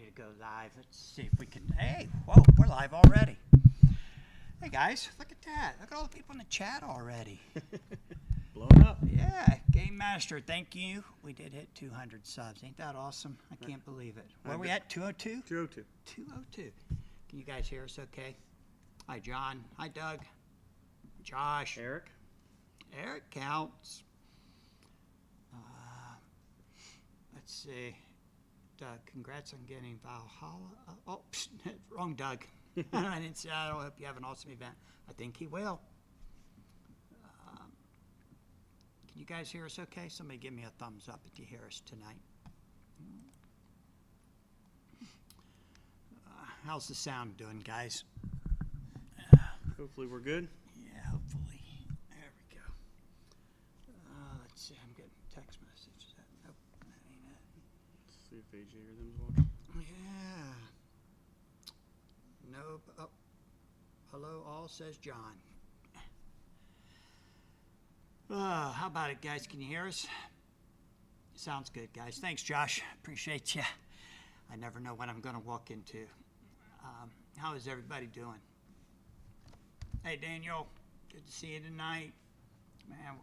to go live. Let's see if we can. Hey, whoa, we're live already. Hey guys, look at that. Look at all the people in the chat already. Blown up. Yeah, Game Master, thank you. We did hit 200 subs. Ain't that awesome? I can't believe it. Where are we at? 202? 202. 202. Can you guys hear us okay? Hi, John. Hi, Doug. Josh. Eric. Eric counts. Let's see. Doug, congrats on getting Valhalla. Wrong Doug. I didn't say. I hope you have an awesome event. I think he will. Can you guys hear us okay? Somebody give me a thumbs up if you hear us tonight. How's the sound doing, guys? Hopefully we're good. Yeah, hopefully. There we go. Let's see. I'm getting text messages. Nope, that ain't it. Let's see if AJ or them's watching. Yeah. Nope. Oh. Hello, all, says John. How about it, guys? Can you hear us? Sounds good, guys. Thanks, Josh. Appreciate you. I never know what I'm going to walk into. How is everybody doing? Hey, Daniel. Good to see you tonight. Man,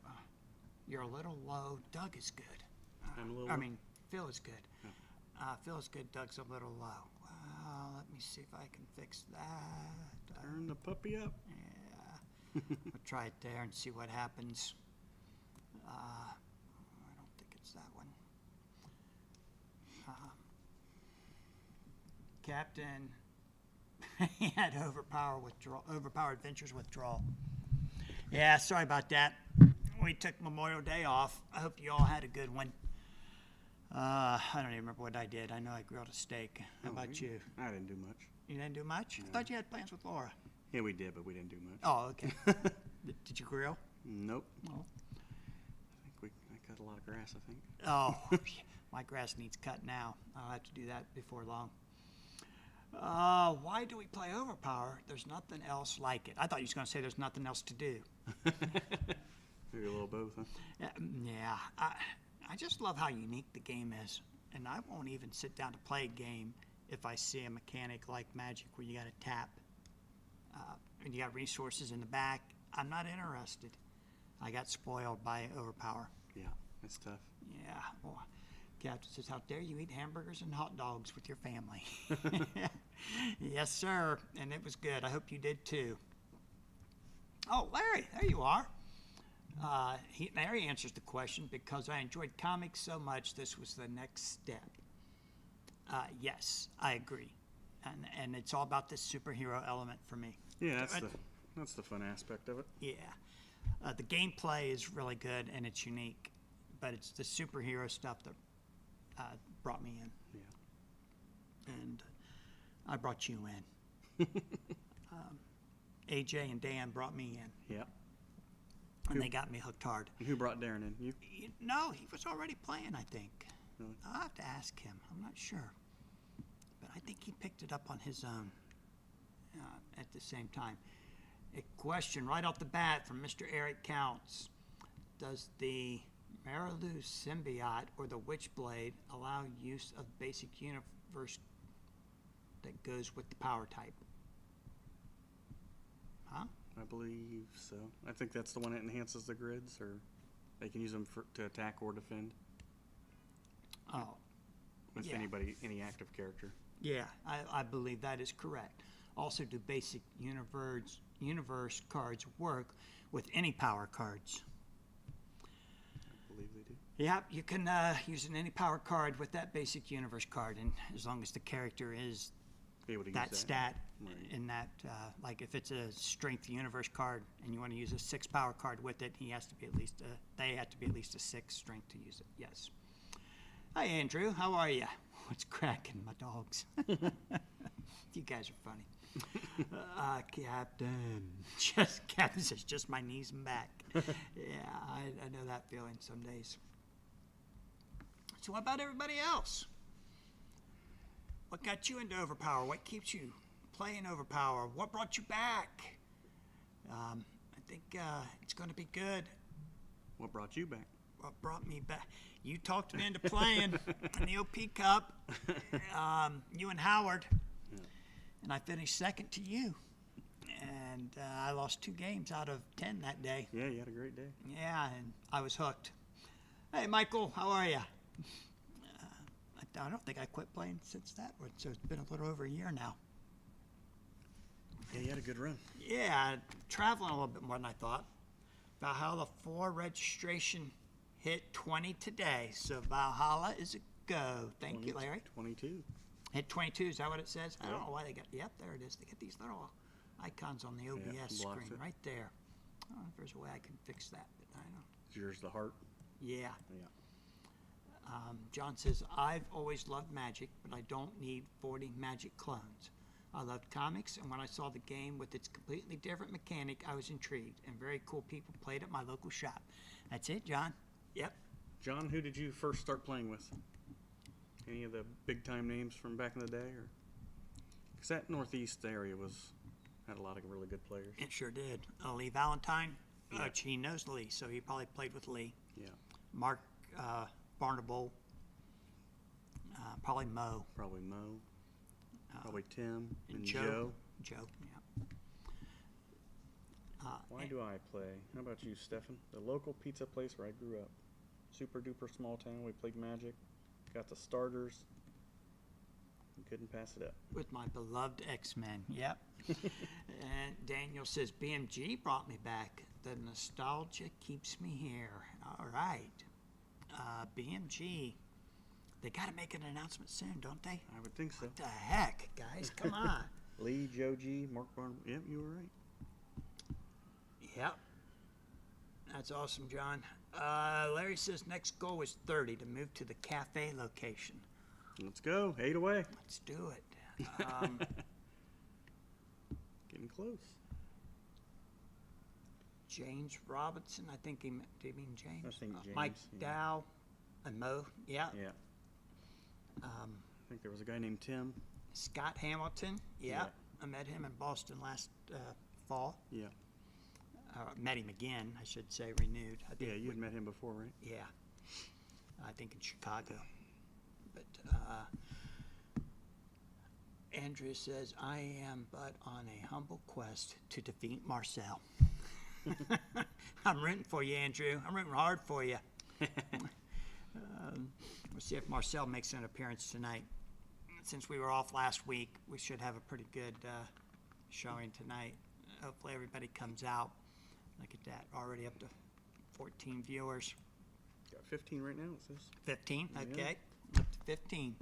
you're a little low. Doug is good. I'm a little low. Phil is good. Yeah. Phil is good. Doug's a little low. Let me see if I can fix that. Turn the puppy up. Yeah. We'll try it there and see what happens. I don't think it's that one. Captain, he had Overpower Adventures withdrawal. Yeah, sorry about that. We took Memorial Day off. I hope you all had a good one. I don't even remember what I did. I know I grilled a steak. How about you? I didn't do much. You didn't do much? No. I thought you had plans with Laura. Yeah, we did, but we didn't do much. Oh, okay. Did you grill? Nope. Oh. I cut a lot of grass, I think. Oh, my grass needs cut now. I'll have to do that before long. Why do we play Overpower? There's nothing else like it. I thought you was going to say there's nothing else to do. Maybe a little both, huh? Yeah. I just love how unique the game is. And I won't even sit down to play a game if I see a mechanic like Magic where you got to tap and you got resources in the back. I'm not interested. I got spoiled by Overpower. Yeah, that's tough. Yeah. Well, Captain says, how dare you eat hamburgers and hot dogs with your family? Yes, sir. And it was good. I hope you did too. Oh, Larry, there you are. Larry answers the question, because I enjoyed comics so much, this was the next step. Yes, I agree. And it's all about this superhero element for me. Yeah, that's the fun aspect of it. Yeah. The gameplay is really good and it's unique, but it's the superhero stuff that brought me in. Yeah. And I brought you in. AJ and Dan brought me in. Yeah. And they got me hooked hard. And who brought Darren in? You? No, he was already playing, I think. Really? I'll have to ask him. I'm not sure. But I think he picked it up on his own at the same time. A question right off the bat from Mr. Eric Counts. Does the Marilu symbiote or the Witchblade allow use of basic universe that goes with the power type? Huh? I believe so. I think that's the one that enhances the grids, or they can use them to attack or defend. Oh. With Yeah. any active character. Yeah, I believe that is correct. Also, do basic universe cards work with any power cards? I believe they do. Yeah, you can use any power card with that basic universe card, and as long as the character is Be able to that use stat Right. in that, like if it's a strength universe card and you want to use a 6 power card with it, they have to be at least a 6 strength to use it. Yes. Hi, Andrew. How are you? What's cracking, my dogs? You guys are funny. Captain says, just my knees and back. Yeah, I know that feeling some days. So what about everybody else? What got you into Overpower? What keeps you playing Overpower? What brought you back? I think it's going to be good. What brought you back? what brought me back. You talked me into playing in the OP Cup. You and Howard, and I finished second to you. And I lost 2 games out of 10 that day. Yeah, you had a great day. Yeah, and I was hooked. Hey, Michael, how are you? I don't think I quit playing since that one, so it's been a little over a year now. Yeah, you had a good run. Yeah, traveling a little bit more than I thought. Valhalla 4 registration hit 20 today, so Valhalla is a go. Thank you, Larry. 22. Hit 22, is that what it says? I Yeah. don't know why they got, yep, there it is. They get these little icons on the OBS blocks screen it. right there. I don't know if there's a way I can fix that, but I don't. Is yours the heart? Yeah. Yeah. John says, I've always loved Magic, but I don't need 40 Magic clones. I loved comics, and when I saw the game with its completely different mechanic, I was intrigued, and very cool people played at my local shop. That's it, John. Yep. John, who did you first start playing with? Any of the big time names from back in the day, or? Because that Northeast area had a lot of really good players. It sure did. Lee Valentine, Yeah. he knows Lee, so he probably played with Lee. Yeah. Mark Barnable, probably Mo. Probably Mo. Probably Tim and Joe. Joe. Joe, yeah. Why do I play? How about you, Stefan? The local pizza place where I grew up. Super duper small town. We played Magic. Got the starters. We couldn't pass it up. With my beloved X-Men, yep. And Daniel says, BMG brought me back. The nostalgia keeps me here. All right. BMG, they got to make an announcement soon, don't they? I would think so. What the heck, guys? Come on. Lee, Joe G, Mark Barn. Yep, you were right. Yep. That's awesome, John. Larry says next goal is 30 to move to the cafe location. Let's go. 8 away. Let's do it. Getting close. James Robinson, I think do you mean James? I think Mike James, yeah. Dow and Mo, yeah. Yeah. I think there was a guy named Tim. Scott Hamilton, yeah. Yeah. I met him in Boston last fall. Yeah. Met him again, I should say, renewed. I think Yeah, you had met him before, right? Yeah, I think in Chicago. But Andrew says, I am but on a humble quest to defeat Marcel. I'm rooting for you, Andrew. I'm rooting hard for you. We'll see if Marcel makes an appearance tonight. Since we were off last week, we should have a pretty good showing tonight. Hopefully everybody comes out. Look at that, already up to 14 viewers. Got 15 right now, it says. 15, Yeah. okay, up to 15.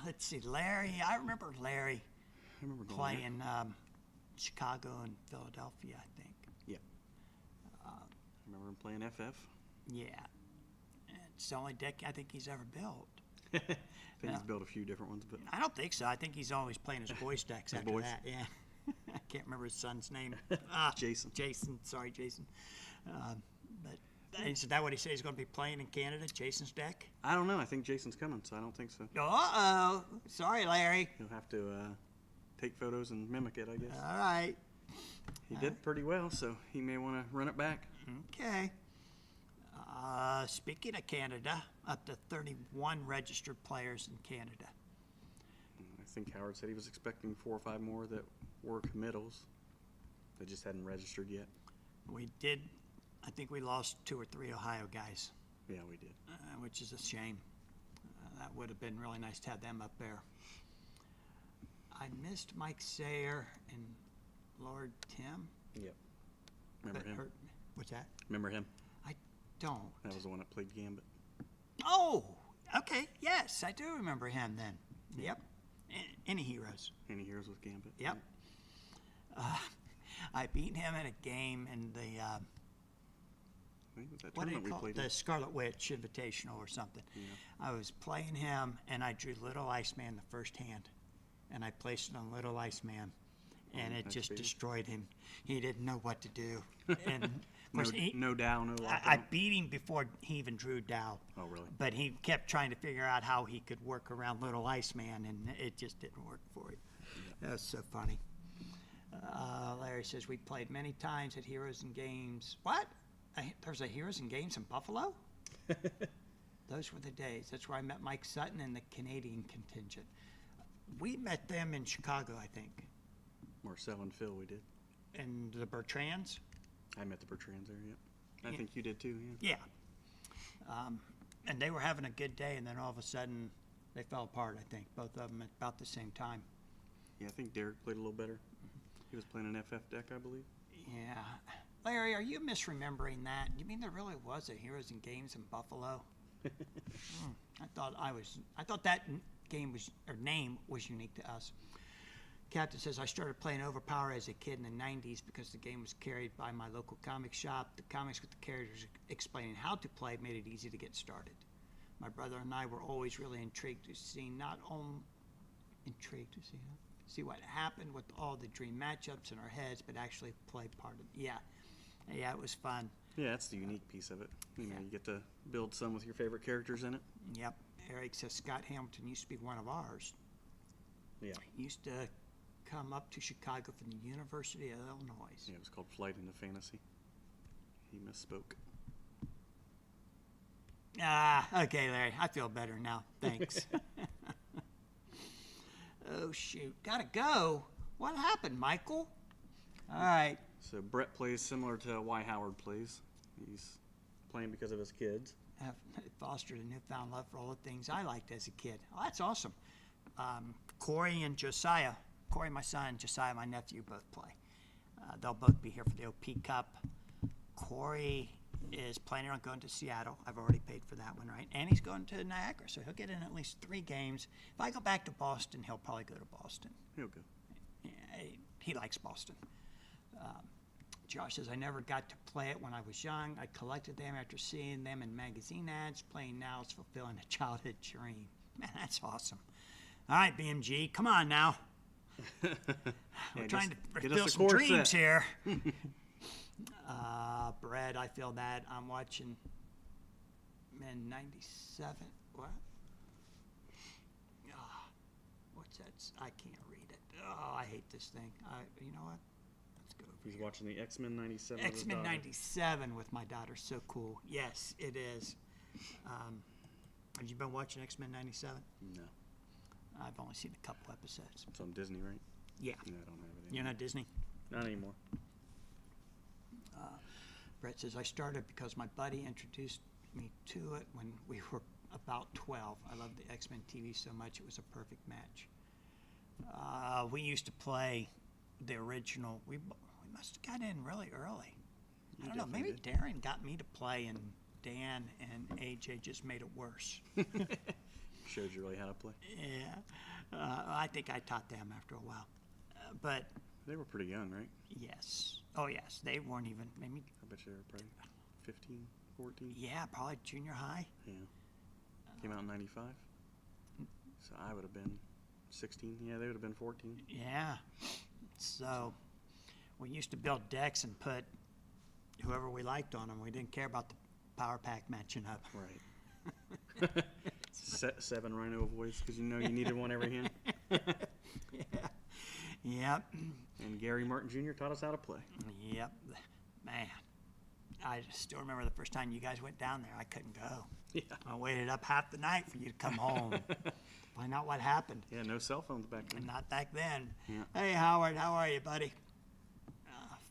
Let's see, Larry, I remember Larry I remember going playing Chicago and Philadelphia, I think. there. I remember him playing FF. Yeah, it's the only deck I think he's ever built. I think he's built a few different ones, but I don't think so. I think he's always playing his boys decks His after boys. that. Yeah, I can't remember his son's name. Jason. Jason. Sorry, Jason. But is that what he said he's going to be playing in Canada? Jason's deck? I don't know. I think Jason's coming, so I don't think so. Uh-oh. Sorry, Larry. He'll have to take photos and mimic it, I guess. All right. He did pretty well, so he may want to run it back. Okay. Speaking of Canada, up to 31 registered players in Canada. I think Howard said he was expecting 4 or 5 more that were committals. They just hadn't registered yet. We did, I think we lost 2 or 3 Ohio guys, Yeah, we did. which is a shame. That would have been really nice to have them up there. I missed Mike Sayer and Lord Tim. Yep. Remember That him? hurt. What's that? Remember him? I don't. That was the one that played Gambit. Oh, okay. Yes, I do remember him then. Yep. Any heroes? Any Heroes with Gambit? Yep. I beat him in a game in the I think it was that what do you tournament we call it? played The in. Scarlet Witch Invitational or something. Yeah. I was playing him, and I drew Little Iceman the first hand, and I placed it on Little Iceman, and it that's just big. destroyed him. He didn't know what to do, and of No, course no Dow, no lockout. I beat him before he even drew Dow. Oh, really? But he kept trying to figure out how he could work around Little Iceman, and it just didn't work for him. That was so funny. Larry says, we played many times at Heroes and Games. What? there's a Heroes and Games in Buffalo? Those were the days. That's where I met Mike Sutton and the Canadian contingent. We met them in Chicago, I think. Marcel and Phil, we did. And the Bertrands? I met the Bertrands there, yeah. I Yeah. think you did too, yeah. Yeah. And they were having a good day, and then all of a sudden they fell apart, I think. Both of them at about the same time. Yeah, I think Derek played a little better. He was playing an FF deck, I believe. Yeah. Larry, are you misremembering that? You mean there really was a Heroes and Games in Buffalo? I thought that game was, or name was unique to us. Captain says, I started playing Overpower as a kid in the 90s because the game was carried by my local comic shop. The comics with the characters explaining how to play made it easy to get started. My brother and I were always really intrigued to see see what happened with all the dream matchups in our heads, but actually play part of it. Yeah, it was fun. Yeah, that's the unique piece of it. You know, you get to build some with your favorite characters in it. Yep. Eric says Scott Hamilton used to be one of ours. Yeah. He used to come up to Chicago from the University of Illinois. Yeah, it was called Flight into Fantasy. He misspoke. Okay, Larry. I feel better now. Thanks. Oh, shoot. Gotta go. What happened, Michael? All right. So Brett plays similar to why Howard plays. He's playing because of his kids. I've fostered a newfound love for all the things I liked as a kid. Oh, that's awesome. Corey and Josiah. Corey, my son, Josiah, my nephew, both play. They'll both be here for the OP Cup. Corey is planning on going to Seattle. I've already paid for that one, right? And he's going to Niagara, so he'll get in at least 3 games. If I go back to Boston, he'll probably go to Boston. He'll go. Yeah, he likes Boston. Josh says, I never got to play it when I was young. I collected them after seeing them in magazine ads. Playing now is fulfilling a childhood dream. Man, that's awesome. All right, BMG, come on now. We're trying to fulfill some dreams here. Brad, I feel that. I'm watching Men 97. What? What's that? I can't read it. Oh, I hate this thing. You know what? Let's go over He's here. watching the X-Men 97. X-Men 97 with my daughter. So cool. Yes, it is. Have you been watching X-Men 97? No. I've only seen a couple episodes. It's on Disney, right? Yeah. No, I don't have it. You're not Disney? Not anymore. Brett says, I started because my buddy introduced me to it when we were about 12. I loved the X-Men TV so much, it was a perfect match. We used to play the original. We must have got in really early. I don't know, maybe Darren got me to play, and Dan and AJ just made it worse. Showed you really how to play. Yeah. I think I taught them after a while. But They were pretty young, right? yes. Oh, yes. They weren't even, maybe, I bet you they were probably 15, 14. yeah, probably junior high. Yeah. Came out in 95. So I would have been 16. Yeah, they would have been 14. Yeah. So we used to build decks and put whoever we liked on them. We didn't care about the power pack matching up. Right. 7 Rhino boys, because you know you needed one every hand. Yeah. Yep. And Gary Martin Jr. taught us how to play. Yep. Man, I still remember the first time you guys went down there. I couldn't go. Yeah. I waited up half the night for you to come home. Find out what happened. Yeah, no cell phones back then. Not back then. Yeah. Hey, Howard, how are you, buddy?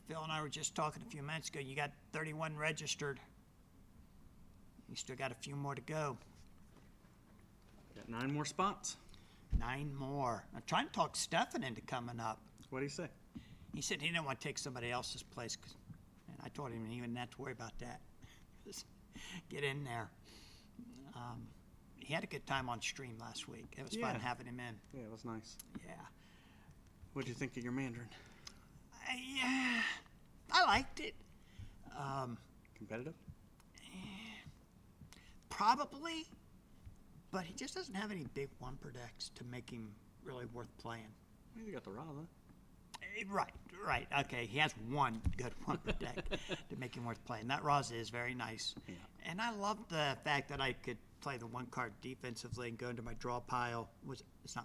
Phil and I were just talking a few minutes ago. You got 31 registered. You still got a few more to go. Got 9 more spots. 9 more. I'm trying to talk Stefan into coming up. What do you say? He said he didn't want to take somebody else's place, and I told him he wouldn't have to worry about that. Just get in there. He had a good time on stream last week. It was fun having him in. Yeah, it was nice. Yeah. What'd you think of your Mandarin? Yeah, I liked it. Competitive? Probably, but he just doesn't have any big one-per decks to make him really worth playing. Well, you got the Raza. Right. Okay, he has one good one per deck to make him worth playing. That Raza is very nice. Yeah. And I love the fact that I could play the 1 card defensively and go into my draw pile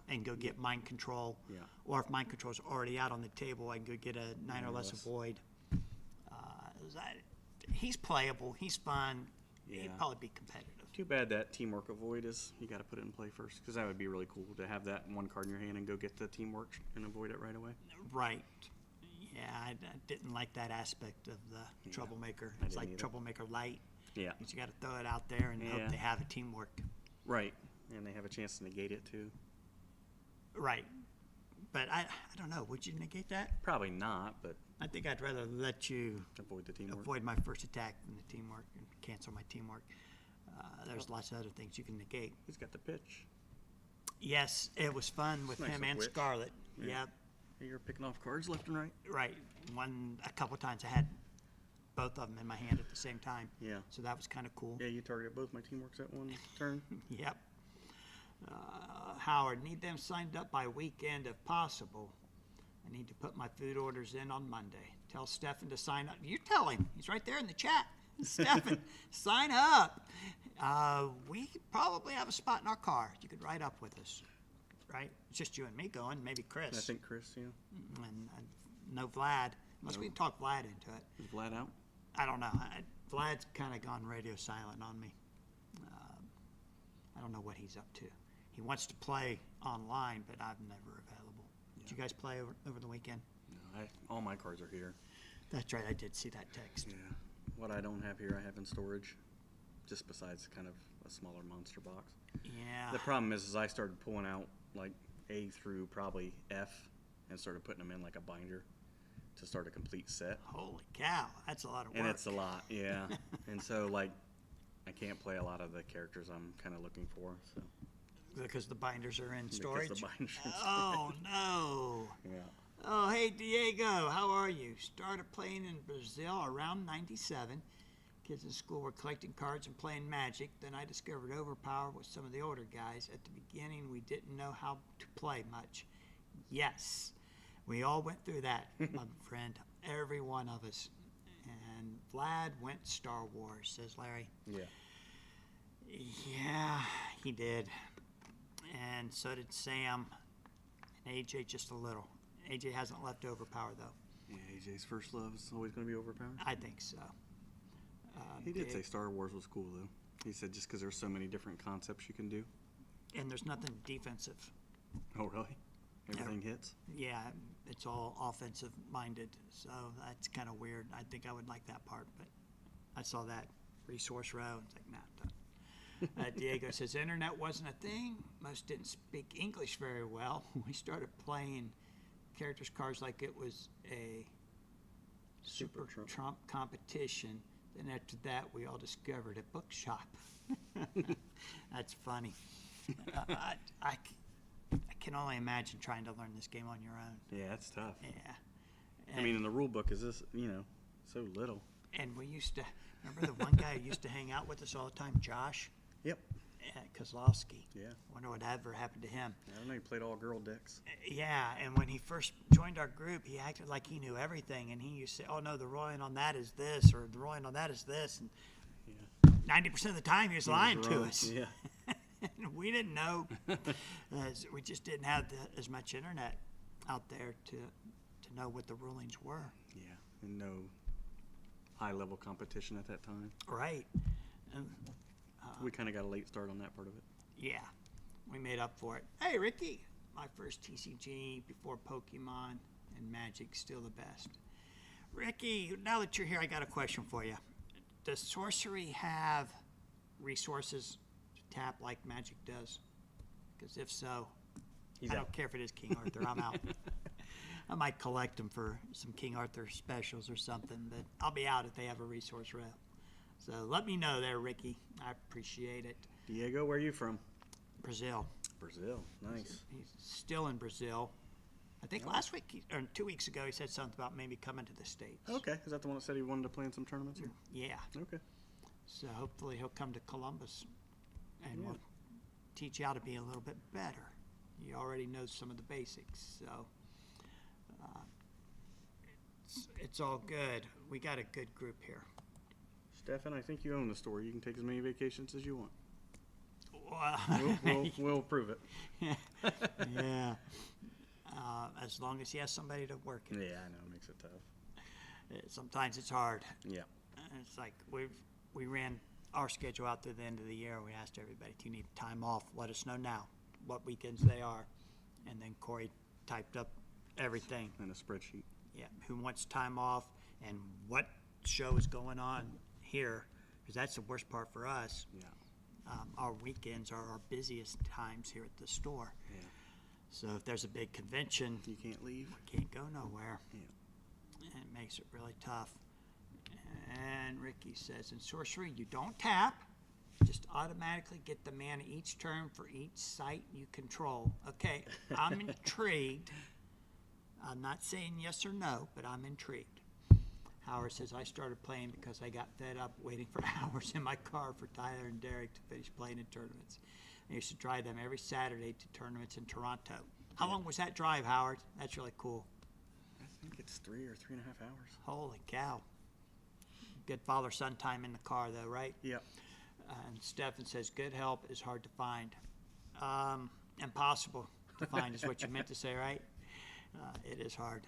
and go get Mind Control. Yeah. Or if Mind Control is already out on the table, I can go get a 9 or less avoid. he's playable. He's fun. Yeah. He'd probably be competitive. Too bad that teamwork avoid is you got to put it in play first, because that would be really cool to have that one card in your hand and go get the teamwork and avoid it right away. Right. Yeah, I didn't like that aspect of the troublemaker. It's like either. Troublemaker light. Yeah. You got to throw it out there and hope they have a teamwork. Right. And they have a chance to negate it too. Right. But I don't know. Would you negate that? Probably not, but I think I'd rather let you avoid the teamwork. avoid my first attack than the teamwork and cancel my teamwork. There's lots of other things you can negate. He's got the pitch. Yes, it was fun with Nice him little and witch. Scarlet. Yeah. Yep. You're picking off cards left and right. Right. A couple times I had both of them in my hand at the same time. Yeah. So that was kind of cool. Yeah, you targeted both my teamworks at one turn. Yep. Howard, need them signed up by weekend if possible. I need to put my food orders in on Monday. Tell Stefan to sign up. You tell him. He's right there in the chat. Stefan, sign up. We could probably have a spot in our car. You could ride up with us. Right? It's just you and me going, maybe Chris. I think Chris, yeah. And no Vlad. Unless we can talk Vlad into it. Is Vlad out? I don't know. Vlad's kind of gone radio silent on me. I don't know what he's up to. He wants to play online, but I'm never available. Did you guys play over the weekend? No, all my cards are here. That's right. I did see that text. Yeah. What I don't have here, I have in storage, just besides kind of a smaller monster box. Yeah. The problem is I started pulling out like A through probably F and started putting them in like a binder to start a complete set. Holy cow. That's a lot of work. And it's a lot, yeah. And so like I can't play a lot of the characters I'm kind of looking for. So Because the binders are in storage? Because the binders are in Oh, no. Yeah. Oh, hey, Diego, how are you? Started playing in Brazil around 97. Kids in school were collecting cards and playing Magic. Then I discovered Overpower with some of the older guys. At the beginning, we didn't know how to play much. Yes, we all went through that, my friend. Every one of us. And Vlad went Star Wars, says Larry. Yeah. Yeah, he did. And so did Sam. And AJ just a little. AJ hasn't left Overpower, though. Yeah, AJ's first love is always going to be Overpower. I think so. He did say Star Wars was cool, though. He said just because there's so many different concepts you can do. And there's nothing defensive. Oh, really? Everything hits? Yeah, it's all offensive minded. So that's kind of weird. I think I would like that part, but I saw that resource row and it's like, nah, done. Diego says, internet wasn't a thing. Most didn't speak English very well. We started playing characters cards like it was a Super Trump competition. Then after that, we all discovered a bookshop. That's funny. I can only imagine trying to learn this game on your own. Yeah, it's tough. Yeah. I mean, in the rule book is this, so little. And we used to, remember the one guy who used to hang out with us all the time, Josh? Yep. Kozlowski. Yeah. Wonder what ever happened to him. I don't know, he played all girl decks. Yeah, and when he first joined our group, he acted like he knew everything, and he used to say, oh no, the rolling on that is this, or the rolling on that is this, and Yeah. 90% of the time he was lying to wrong. us. Yeah. And we didn't know. We just didn't have as much internet out there to know what the rulings were. Yeah, and no high-level competition at that time. Right. And, We kind of got a late start on that part of it. yeah, we made up for it. Hey, Ricky, my first TCG before Pokemon and Magic, still the best. Ricky, now that you're here, I got a question for you. Does sorcery have resources to tap like Magic does? Because if so, I don't care if it is King Arthur, I'm out. I might collect them for some King Arthur specials or something, but I'll be out if they have a resource rail. So let me know there, Ricky. I appreciate it. Diego, where are you from? Brazil. Brazil, nice. He's still in Brazil. I think last week, or 2 weeks ago, he said something about maybe coming to the States. Okay, is that the one that said he wanted to play in some tournaments here? Yeah. Okay. So hopefully he'll come to Columbus and we'll teach you how to be a little bit better. You already know some of the basics, so it's all good. We got a good group here. Stefan, I think you own the store. You can take as many vacations as you want. Wow. We'll prove it. Yeah. As long as he has somebody to work it. Yeah, I know. It makes it tough. Sometimes it's hard. Yeah. And it's like we ran our schedule out through the end of the year. We asked everybody, do you need time off? Let us know now what weekends they are. And then Corey typed up everything. In a spreadsheet. Yeah, who wants time off and what show is going on here, because that's the worst part for us. Yeah. Our weekends are our busiest times here at the store. Yeah. So if there's a big convention, You can't leave. we can't go nowhere. Yeah. And it makes it really tough. And Ricky says, in sorcery, you don't tap. Just automatically get the mana each turn for each site you control. Okay, I'm intrigued. I'm not saying yes or no, but I'm intrigued. Howard says, I started playing because I got fed up waiting for hours in my car for Tyler and Derek to finish playing in tournaments. I used to drive them every Saturday to tournaments in Toronto. How long was that drive, Howard? That's really cool. I think it's 3 or 3.5 hours. Holy cow. Good father-son time in the car, though, right? Yeah. And Stefan says, good help is hard to find. Impossible to find is what you meant to say, right? It is hard.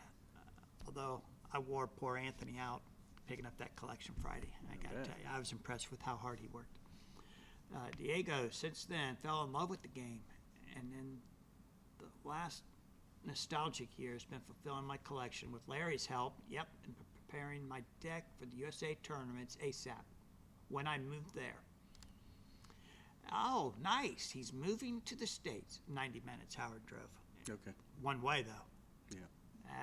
Although I wore poor Anthony out picking up that collection Friday. I got to bet. tell you, I was impressed with how hard he worked. Diego, since then, fell in love with the game. And in the last nostalgic year has been fulfilling my collection with Larry's help, and preparing my deck for the USA tournaments ASAP when I moved there. Oh, nice. He's moving to the States. 90 minutes Howard drove. Okay. One way, though. Yeah.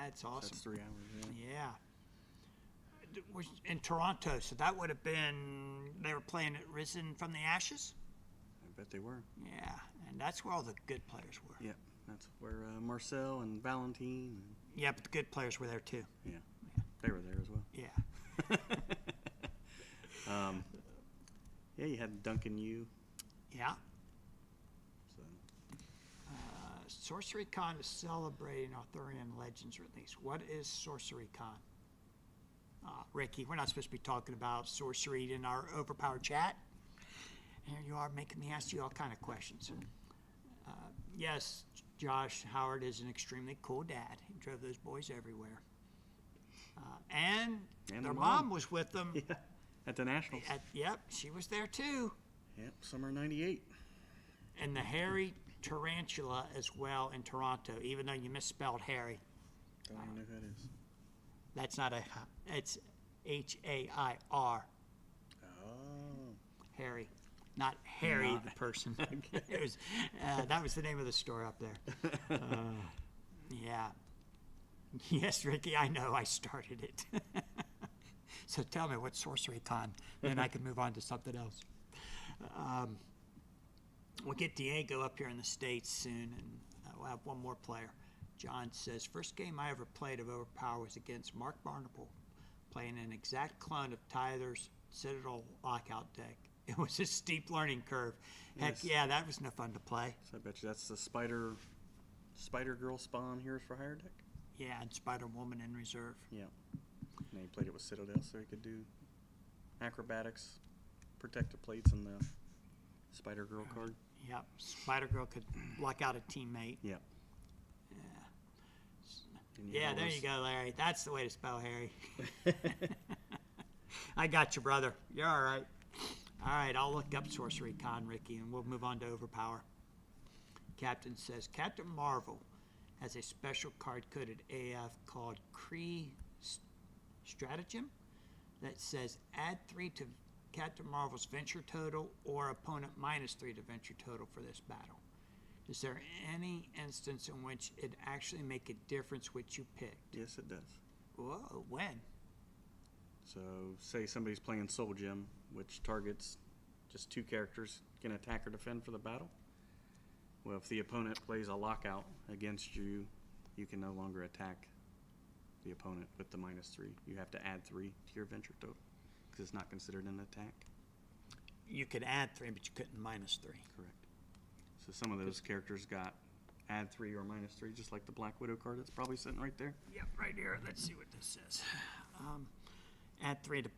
That's awesome. That's 3 hours, yeah. Yeah. Was in Toronto, so that would have been, they were playing at Risen from the Ashes? I bet they were. Yeah, and that's where all the good players were. Yeah. That's where Marcel and Valentine. Yeah, but the good players were there too. Yeah. They were there as well. Yeah. Yeah, you had Duncan Yu. Yeah. So Sorcery Con is celebrating Arthurian Legends release. What is Sorcery Con? Ricky, we're not supposed to be talking about sorcery in our Overpower chat. Here you are making me ask you all kind of questions. Yes, Josh Howard is an extremely cool dad. He drove those boys everywhere. And their mom was with them. yeah, at the Nationals. Yep, she was there too. Yep, summer '98. And the Hairy Tarantula as well in Toronto, even though you misspelled Harry. Don't even know who that is. That's not it's H-A-I-R. Oh. Harry. Not Harry the person. It was, that was the name of the store up there. Yeah. Yes, Ricky, I know I started it. So tell me, what's Sorcery Con? Then I can move on to something else. We'll get Diego up here in the States soon, and we'll have one more player. John says, first game I ever played of Overpower was against Mark Barnaple, playing an exact clone of Tyler's Citadel lockout deck. It was a steep learning curve. Heck Yes. yeah, that was no fun to play. So I bet you that's the Spider Girl spawn Heroes for Hire deck. Yeah, and Spider Woman in reserve. Yeah. And he played it with Citadel, so he could do acrobatics, protective plates, and the Spider Girl card. Yep, Spider Girl could lock out a teammate. Yeah. Yeah, there you go, Larry. That's the way to spell Harry. I got you, brother. You're all right. All right, I'll look up Sorcery Con, Ricky, and we'll move on to Overpower. Captain says, Captain Marvel has a special card-coded AF called Kree Stratagem that says add 3 to Captain Marvel's venture total or opponent minus 3 to venture total for this battle. Is there any instance in which it actually make a difference which you picked? Yes, it does. Whoa, when? So, say somebody's playing Soul Gem, which targets just 2 characters, can attack or defend for the battle. Well, if the opponent plays a lockout against you, you can no longer attack the opponent with the minus 3. You have to add 3 to your venture total because it's not considered an attack. You could add 3, but you couldn't minus 3. Correct. So some of those characters got add 3 or minus 3, just like the Black Widow card that's probably sitting right there. Yep, right here. Let's see what this says. Add 3 to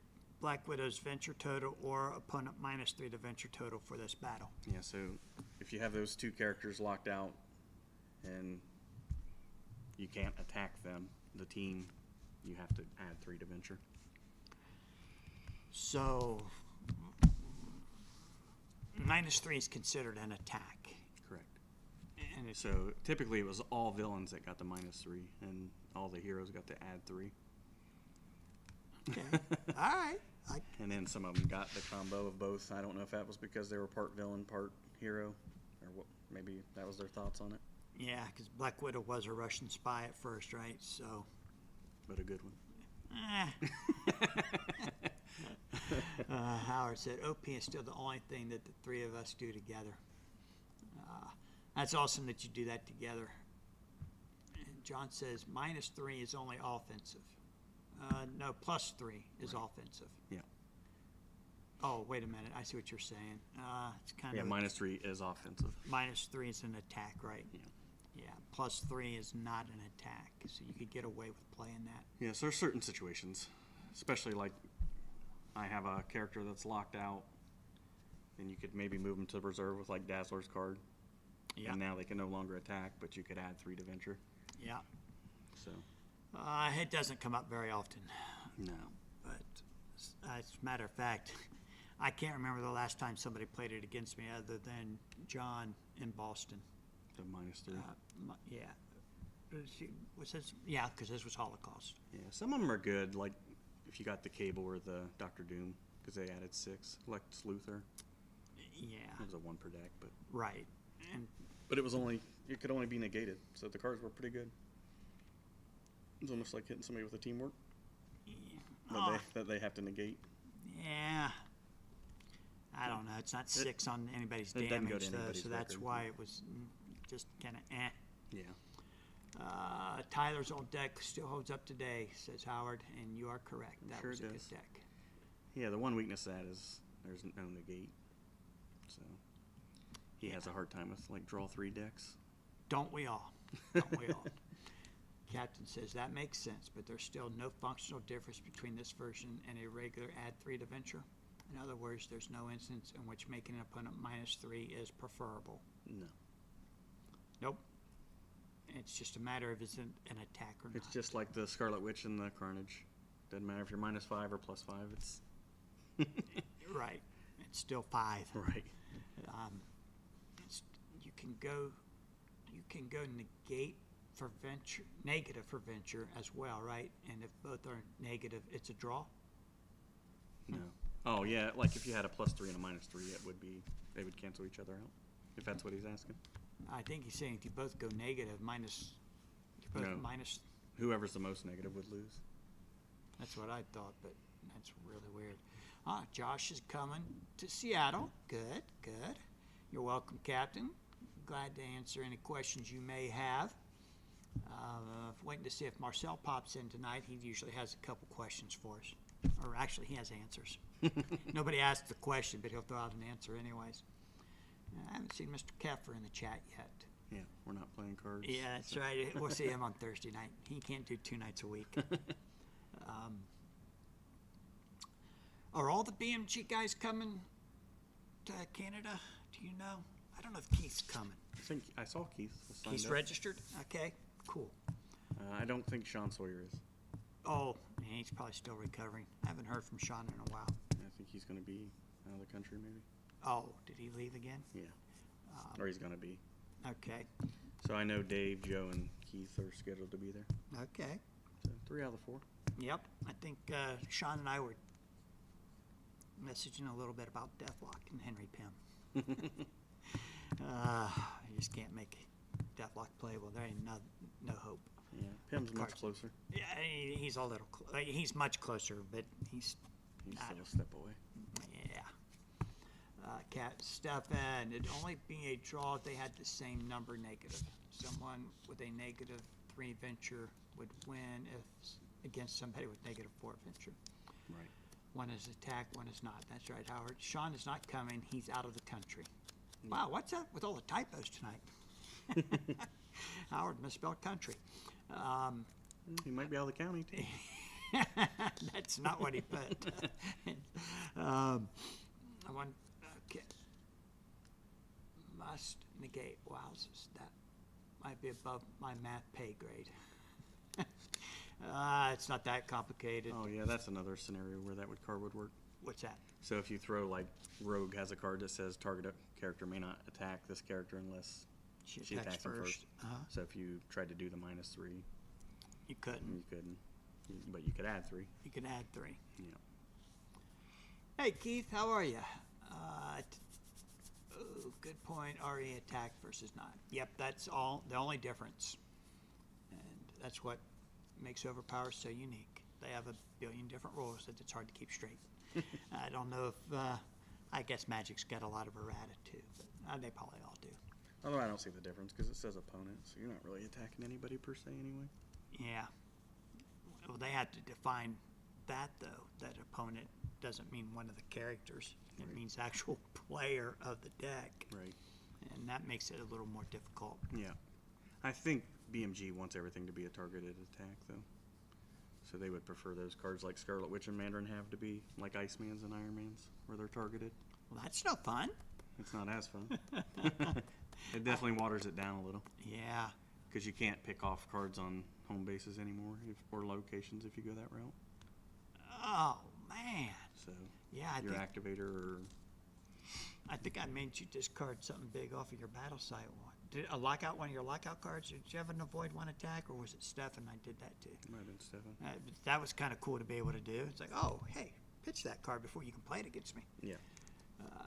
Black Widow's venture total or opponent minus 3 to venture total for this battle. Yeah, so if you have those 2 characters locked out and you can't attack them, the team, you have to add 3 to venture. So -3 is considered an attack. Correct. And it's, So typically it was all villains that got the -3, and all the heroes got to add 3. okay. All right. And then some of them got the combo of both. I don't know if that was because they were part villain, part hero, or what. Maybe that was their thoughts on it. Yeah, because Black Widow was a Russian spy at first, right? So. But a good one. Howard said, OP is still the only thing that the three of us do together. That's awesome that you do that together. And John says, -3 is only offensive. No, +3 is Right. offensive. Yeah. Oh, wait a minute. I see what you're saying. It's kind Yeah, of -3 is offensive. -3 is an attack, right? Yeah. Yeah, +3 is not an attack, so you could get away with playing that. Yes, there are certain situations, especially like I have a character that's locked out, and you could maybe move them to reserve with like Dazzler's card. Yeah. And now they can no longer attack, but you could add 3 to venture. Yeah. So, It doesn't come up very often, no. but as a matter of fact, I can't remember the last time somebody played it against me other than John in Boston. The -3. Yeah. Was this? Yeah, because this was Holocaust. Yeah, some of them are good, like if you got the Cable or the Doctor Doom, because they added 6. Lex Luthor, Yeah. it was a 1 per deck, Right. And but it could only be negated, so the cards were pretty good. It was almost like hitting somebody with a teamwork that they have to negate. Yeah. I don't know. It's not 6 on anybody's it doesn't go damage, to though, anybody's so that's record. why it was just kind of eh. Yeah. Tyler's old deck still holds up today, says Howard, and you are correct. That Sure was a does. good deck. Yeah, the one weakness of that is there's no negate. So he has a hard time with like draw 3 decks. Don't we all? Don't we all? Captain says that makes sense, but there's still no functional difference between this version and a regular add 3 to venture. In other words, there's no instance in which making an opponent -3 is preferable. No. Nope. It's just a matter of is it an attack or It's not. just like the Scarlet Witch and the Carnage. Doesn't matter if you're -5 or +5. It's Right. It's still 5. right. You can go negate for venture, negative for venture as well, right? And if both are negative, it's a draw. No. Oh yeah, like if you had a +3 and a -3, they would cancel each other out. If that's what he's asking. I think he's saying if you both go negative, No. minus. Whoever's the most negative would lose. That's what I thought, but that's really weird. Josh is coming to Seattle. Good, good. You're welcome, Captain. Glad to answer any questions you may have. Waiting to see if Marcel pops in tonight. He usually has a couple questions for us. Or actually, he has answers. Nobody asked the question, but he'll throw out an answer anyways. I haven't seen Mr. Keffer in the chat yet. Yeah, we're not playing cards. Yeah, that's right. We'll see him on Thursday night. He can't do 2 nights a week. Are all the BMG guys coming to Canada? Do you know? I don't know if Keith's coming. I think I saw Keith was signed He's up. registered? Okay, cool. I don't think Sean Sawyer is. Oh, he's probably still recovering. I haven't heard from Sean in a while. I think he's going to be out of the country maybe. Oh, did he leave again? Yeah. Or he's going to be. Okay, So I know Dave, Joe, and Keith are scheduled to be there. okay. So 3 out of the 4. Yep, I think Sean and I were messaging a little bit about Deathlock and Henry Pym. You just can't make Deathlock playable. There ain't no hope. Yeah, Pym's much Cards. closer. Yeah, he's a little. He's much closer, but he's He's not. still a step away. Yeah. Cat Stefan, it'd only be a draw if they had the same number negative. Someone with a -3 venture would win if against somebody with -4 venture. Right. One is attack, one is not. That's right, Howard. Sean is not coming. He's out of the country. Wow, what's up with all the typos tonight? Howard misspelled country. He might be out of the county too. That's not what he put. Okay. Must negate. Wow, that might be above my math pay grade. It's not that complicated. Oh yeah, that's another scenario where that card would work. What's that? So if you throw, like, Rogue has a card that says target character may not attack this character unless She she attacks attacks him first. Uh-huh. So if you tried to do the -3, You couldn't. you couldn't. But you could add 3. You can add 3. Yeah. Hey, Keith, how are you? Good point. RE attack versus not. Yep, that's all. The only difference. And that's what makes Overpower so unique. They have a billion different rules that it's hard to keep straight. I don't know if, I guess Magic's got a lot of errata too, but they probably all do. Although I don't see the difference because it says opponent, so you're not really attacking anybody per se anyway. Yeah. Well, they had to define that, though. That opponent doesn't mean one of the characters. It Right. means actual player of the deck. Right. And that makes it a little more difficult. Yeah. I think BMG wants everything to be a targeted attack, though. So they would prefer those cards like Scarlet Witch and Mandarin have to be like Icemans and Ironmans, where they're targeted. Well, that's no fun. It's not as fun. It definitely waters it down a little. Yeah. Because you can't pick off cards on home bases anymore, or locations if you go that route. Oh, man. So Yeah, your activator or I think I made you discard something big off of your battle site one. Did a lockout one of your lockout cards? Did you have an avoid one attack, or was it Stefan I did that to? might have been Stefan. That was kind of cool to be able to do. It's like, oh, hey, pitch that card before you can play it against me. Yeah.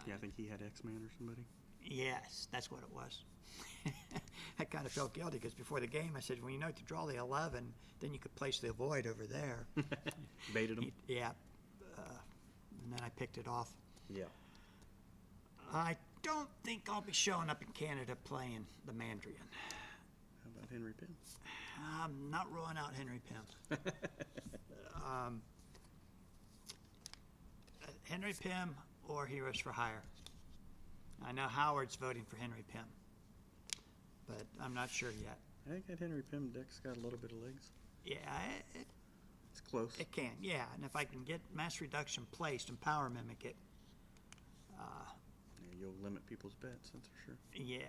Yeah, I think he had X-Man or somebody. Yes, that's what it was. I kind of felt guilty because before the game I said, well, you know, to draw the 11, then you could place the avoid over there. Baited him. Yeah. And then I picked it off. Yeah. I don't think I'll be showing up in Canada playing the Mandrian. How about Henry Pym? I'm not ruling out Henry Pym. Henry Pym or Heroes for Hire. I know Howard's voting for Henry Pym, but I'm not sure yet. I think that Henry Pym deck's got a little bit of legs. Yeah, It's close. it can. Yeah, and if I can get mass reduction placed and power mimic it, Yeah, you'll limit people's bets, that's for sure. yeah.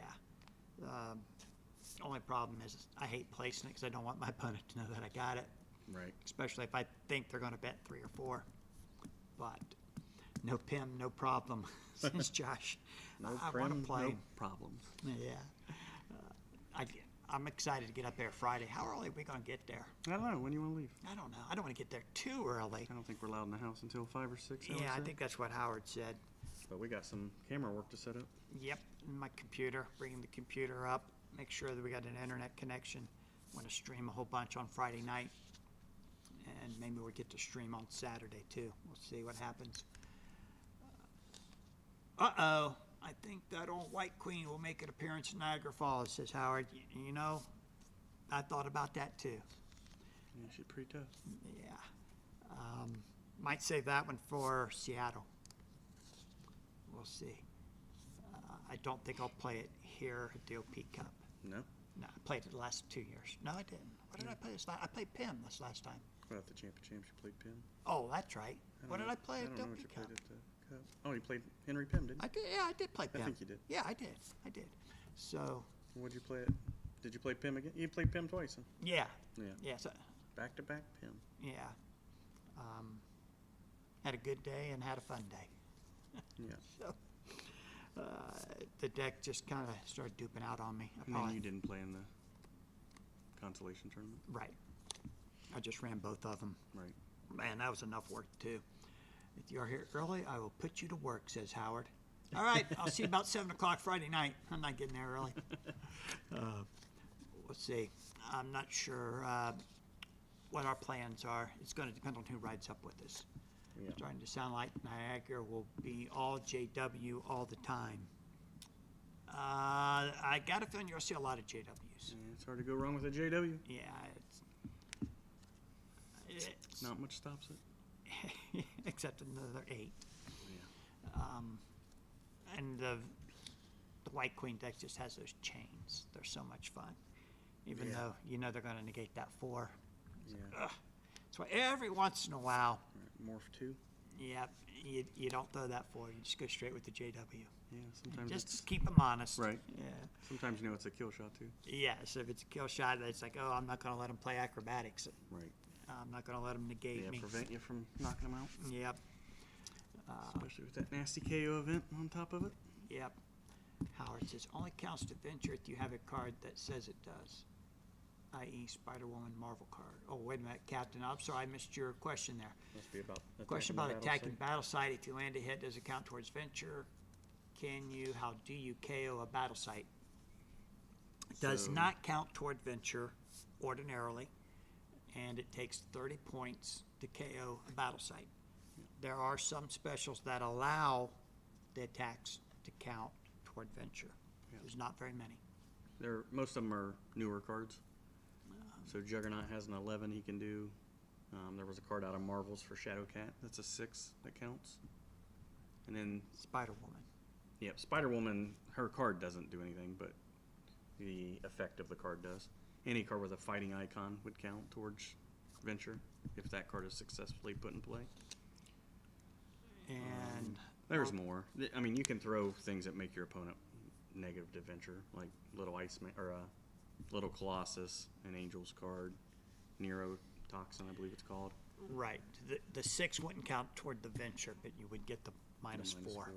Only problem is I hate placing it because I don't want my opponent to know that I got it, Right. especially if I think they're going to bet 3 or 4. But no Pym, no problem. Since Josh, No I want prim, to play. no problems. Yeah. I'm excited to get up there Friday. How early are we going to get there? I don't know. When do you want to leave? I don't know. I don't want to get there too early. I don't think we're allowed in the house until 5 or 6. Yeah, I think that's what Howard said. But we got some camera work to set up. Yep, my computer, bringing the computer up, make sure that we got an internet connection. Want to stream a whole bunch on Friday night, and maybe we'll get to stream on Saturday too. We'll see what happens. Uh-oh, I think that old White Queen will make an appearance in Niagara Falls, says Howard. You know, I thought about that too. Yeah, she's pretty tough. Yeah. Might save that one for Seattle. We'll see. I don't think I'll play it here at the OP Cup. No? No, I played it the last 2 years. No, I didn't. What did I play this last? I played Pym this last time. Well, at the Champions, you played Pym. Oh, that's right. What did I play I at don't the know OP what you Cup? played at the Cup. Oh, you played Henry Pym, didn't you? I did. Yeah, I did play Pym. think you did. Yeah, I did. I did. So, What'd you play at? Did you play Pym again? You played Pym twice, huh? yeah. Yeah. Yeah. So, Back-to-back Pym. yeah. Had a good day and had a fun day. Yeah. So, the deck just kind of started duping out on me. And then you didn't play in the consolation tournament? Right. I just ran both of them. Right. Man, that was enough work, too. If you're here early, I will put you to work, says Howard. All right, I'll see you about 7 o'clock Friday night. I'm not getting there early. Let's see. I'm not sure what our plans are. It's going to depend on who rides up with us. Yeah. Starting to sound like Niagara will be all JW all the time. I got a feeling you'll see a lot of JWs. Yeah, it's hard to go wrong with a JW. Yeah, it's Not much stops it. except another 8. Yeah. And the White Queen deck just has those chains. They're so much fun. Even Yeah. though you know they're going to negate that 4. Yeah. That's why every once in a while, Right. Morph 2. yeah, you don't throw that 4. You just go straight with the JW. Yeah, sometimes Just it's... keep them honest. Right. Yeah. Sometimes you know it's a kill shot, too. Yes, if it's a kill shot, it's like, oh, I'm not going to let them play acrobatics. Right. I'm not going to let them negate Yeah, me. prevent you from knocking them out. Yep. Especially with that nasty KO event on top of it. Yep. Howard says, only counts to venture if you have a card that says it does, i.e. Spider-Woman Marvel card. Oh, wait a minute, Captain. I'm sorry, I missed your question there. Must be about Question attacking about the attacking site. battle site. If you land a hit, does it count towards venture? How do you KO a battle site? It does So- not count toward venture ordinarily, and it takes 30 points to KO a battle site. There are some specials that allow the attacks to count toward venture. Yeah. There's not very many. Most of them are newer cards. So Juggernaut has an 11 he can do. There was a card out of Marvels for Shadowcat. That's a 6 that counts. And then, Spider-Woman. yep, Spider-Woman, her card doesn't do anything, but the effect of the card does. Any card with a fighting icon would count towards venture if that card is successfully put in play. And There's more. I mean, you can throw things that make your opponent negative to venture, like little Iceman or little Colossus, an Angel's card, Neurotoxin, I believe it's called. right, the 6 wouldn't count toward the venture, but you would get the minus The 4.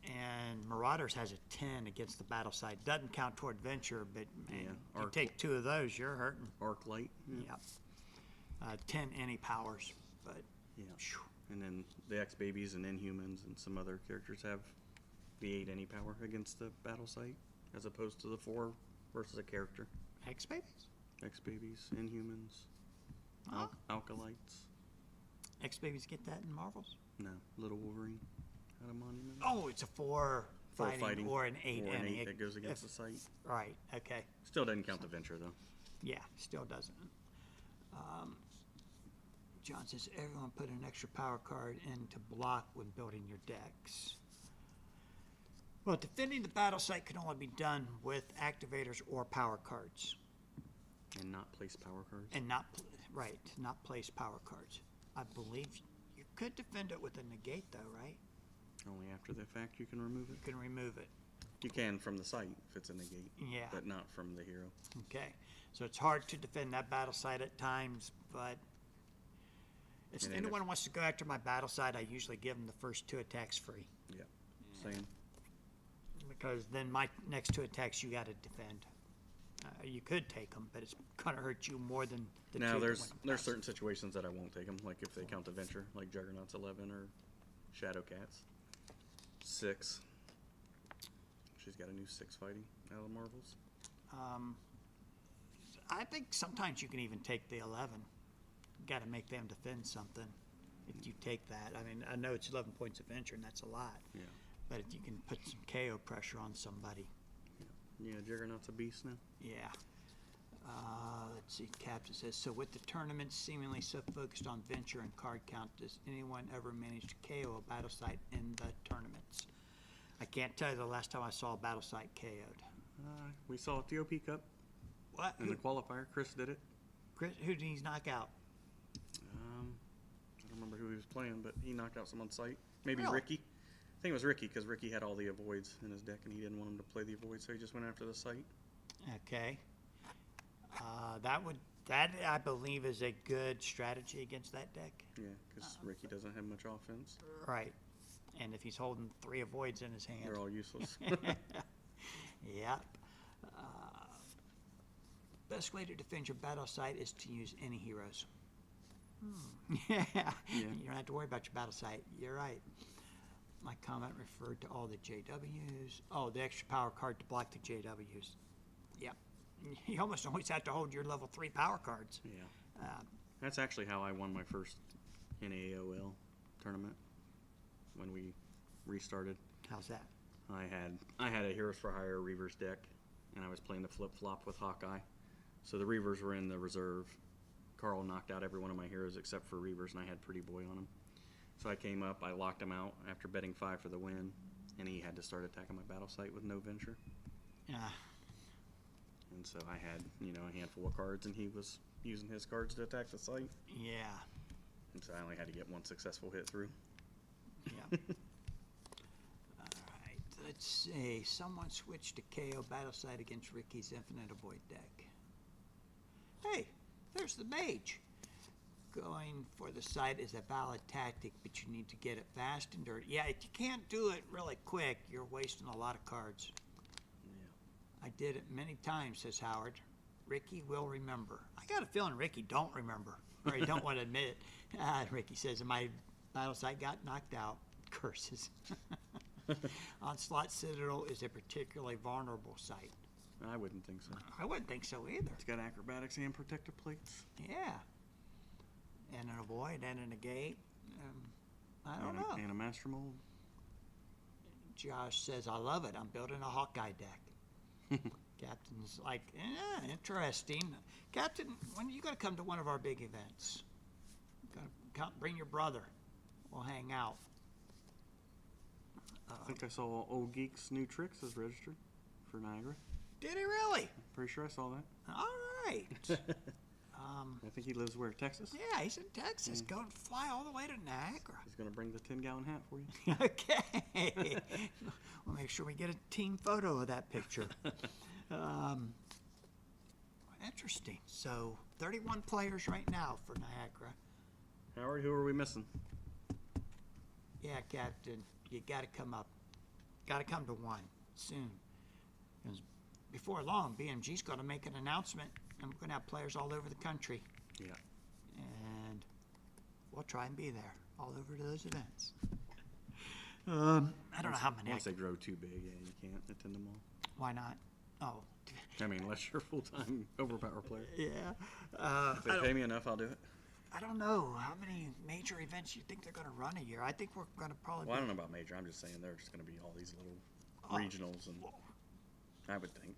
And Marauders has a 10 against the battle site. Doesn't count toward venture, but man, Yeah, you take 2 of those, you're hurting. Arc Light. Yep. 10 any powers, but Yeah. phew, And then the X-Babies and Inhumans and some other characters have the 8 any power against the battle site, as opposed to the 4 versus a character. X-Babies? X-Babies, Inhumans, Huh? Alkalites. X-Babies get that in Marvels? No, Little Wolverine out of Monument. Oh, it's a 4 4 fighting, or an 8 or an any. 8 that goes against If- the site. Right, okay. Still doesn't count the venture though. Yeah, still doesn't. John says, everyone put an extra power card in to block when building your decks. Well, defending the battle site can only be done with activators or power cards, And not place power cards. and not place power cards. I believe you could defend it with a negate, though, right? Only after the fact you can remove You it. can remove it. You can from the site if it's a negate, Yeah. but not from the hero. Okay, so it's hard to defend that battle site at times, but if And then anyone wants to go after my battle site, I usually give them the first 2 attacks free, Yeah, same. because then my next 2 attacks you got to defend. You could take them, but it's gonna hurt you more than the 2 Now that there's went there's past. certain situations that I won't take them, like if they count the venture, like Juggernaut's 11 or Shadowcat's 6. She's got a new 6 fighting out of the Marvels. I think sometimes you can even take the 11. Got to make them defend something. If you take that, I mean, I know it's 11 points of venture, and that's a lot. Yeah. But if you can put some KO pressure on somebody, Yeah, Juggernaut's a beast now. yeah. Let's see, Captain says, so with the tournament seemingly so focused on venture and card count, does anyone ever manage to KO a battle site in the tournaments? I can't tell you the last time I saw a battle site KO'd. We saw it at the OP Cup What? in the qualifier. Chris did it. Who did he knock out? I don't remember who he was playing, but he knocked out someone site. Maybe Really? Ricky. I think it was Ricky because Ricky had all the avoids in his deck and he didn't want him to play the avoids, so he just went after the site. Okay. That I believe is a good strategy against that deck. Yeah, because Ricky doesn't have much offense. Right. And if he's holding 3 avoids in his hand. They're all useless. Yep. Best way to defend your battle site is to use any heroes. Yeah. You don't have to worry about your battle site. You're right. My comment referred to all the JWs. Oh, the extra power card to block the JWs. Yep. You almost always have to hold your level 3 power cards. Yeah. That's actually how I won my first NAOL tournament when we restarted. How's that? I had a Heroes for Hire Reavers deck, and I was playing the flip-flop with Hawkeye. So the Reavers were in the reserve. Carl knocked out every one of my heroes except for Reavers, and I had Pretty Boy on him. So I came up, I locked him out after betting 5 for the win, and he had to start attacking my battle site with no venture. Yeah. And so I had, a handful of cards, and he was using his cards to attack the site. Yeah. And so I only had to get one successful hit through. Yeah. All right. Let's see. Someone switched to KO battle site against Ricky's Infinite Avoid deck. Hey, there's the mage. Going for the site is a valid tactic, but you need to get it fast and dirty. Yeah, if you can't do it really quick, you're wasting a lot of cards. Yeah. I did it many times, says Howard. Ricky will remember. I got a feeling Ricky don't remember, or he don't want to admit it. Ricky says, my battle site got knocked out. Curses. Onslaught Citadel is a particularly vulnerable site. I wouldn't think so. I wouldn't think so either. It's got acrobatics and protective plates. Yeah. And an avoid and a negate. I don't know. And a master mold. Josh says, I love it. I'm building a Hawkeye deck. Captain's like, interesting. Captain, when you got to come to one of our big events? Gotta bring your brother. We'll hang out. I think I saw Old Geek's new tricks is registered for Niagara. Did he really? Pretty sure I saw that. All right. I think he lives where, Texas? Yeah, he's in Texas. Go and fly all the way to Niagara. He's going to bring the 10-gallon hat for you. Okay. We'll make sure we get a team photo of that picture. Interesting. So 31 players right now for Niagara. Howard, who are we missing? Yeah, Captain, you got to come up. Got to come to one soon. 'Cause before long, BMG's going to make an announcement, and we're going to have players all over the country. Yeah. And we'll try and be there all over to those events. I don't know how many. Once they grow too big, yeah, you can't attend them all. Why not? Oh. I mean, unless you're a full-time Overpower player. Yeah. If they pay me enough, I'll do it. I don't know how many major events you think they're going to run a year. I think we're going to probably. Well, I don't know about major. I'm just saying there's just going to be all these little regionals, and I would think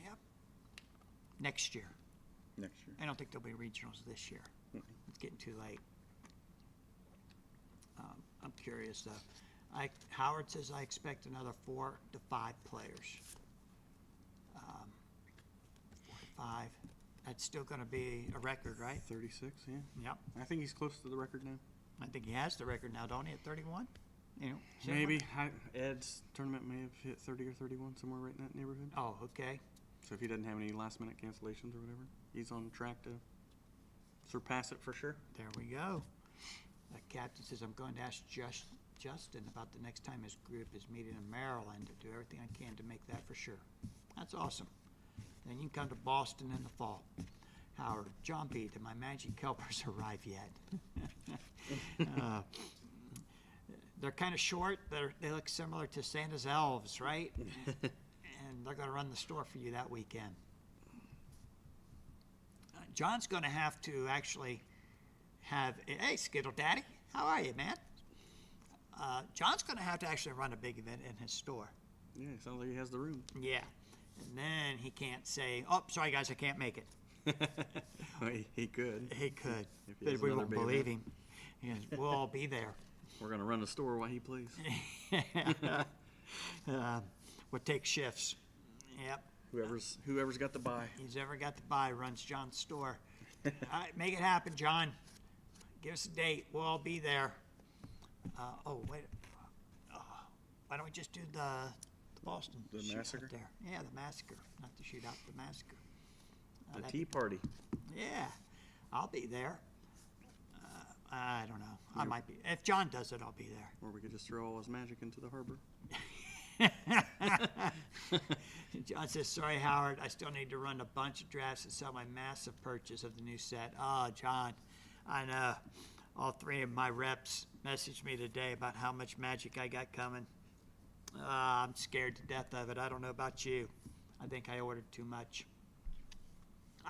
Yep. Next year. next year. I don't think there'll be regionals this year. It's getting too late. I'm curious though. Howard says I expect another 4 to 5 players. 4 to 5. That's still going to be a record, right? 36, yeah. Yep. I think he's close to the record now. I think he has the record now, don't he? At 31. You know, similar? Maybe Ed's tournament may have hit 30 or 31, somewhere right in that neighborhood. Oh, okay. So if he doesn't have any last-minute cancellations or whatever, he's on track to surpass it for sure. There we go. The captain says, I'm going to ask Justin about the next time his group is meeting in Maryland to do everything I can to make that for sure. That's awesome. Then you can come to Boston in the fall. Howard, John B., did my magic helpers arrive yet? They're kind of short. They look similar to Santa's elves, right? And they're going to run the store for you that weekend. John's going to have to actually have, hey, Skittle Daddy, how are you, man? John's going to have to actually run a big event in his store. Yeah, sounds like he has the room. Yeah. And then he can't say, oh, sorry, guys, I can't make it. He could. He could, If he but has we another won't big believe event. him. He goes, we'll all be there. We're going to run the store while he plays. We'll take shifts. Yep. Whoever's got the buy. He's ever got the buy runs John's store. All right, make it happen, John. Give us a date. We'll all be there. Wait. Why don't we just do the Boston The shootout massacre? there? Yeah, the massacre, not the shootout, the massacre. The tea party. Yeah, I'll be there. I don't know. I might be. If John does it, I'll be there. Or we could just throw all his magic into the harbor. John says, sorry, Howard, I still need to run a bunch of drafts and sell my massive purchase of the new set. Oh, John, I know. All 3 of my reps messaged me today about how much magic I got coming. I'm scared to death of it. I don't know about you. I think I ordered too much.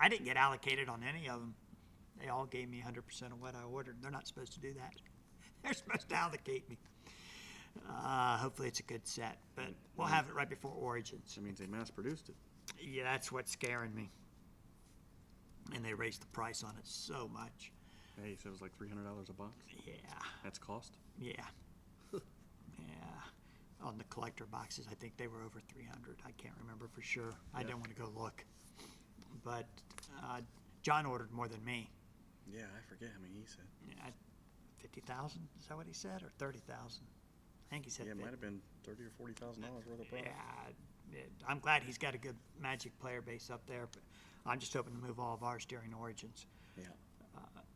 I didn't get allocated on any of them. They all gave me 100% of what I ordered. They're not supposed to do that. They're supposed to allocate me. Hopefully it's a good set, but we'll have it right before Origins. That means they mass-produced it. Yeah, that's what's scaring me. And they raised the price on it so much. Hey, so it was like $300 a box? Yeah, That's cost? yeah. Yeah. On the collector boxes, I think they were over 300. I can't remember for sure. I Yeah. didn't want to go look. But John ordered more than me. Yeah, I forget how many he said. Yeah, 50,000? Is that what he said? Or 30,000? I think he said Yeah, it 50. might have been $30,000 or $40,000 worth of product. Yeah, I'm glad he's got a good Magic player base up there, but I'm just hoping to move all of ours during Origins. Yeah.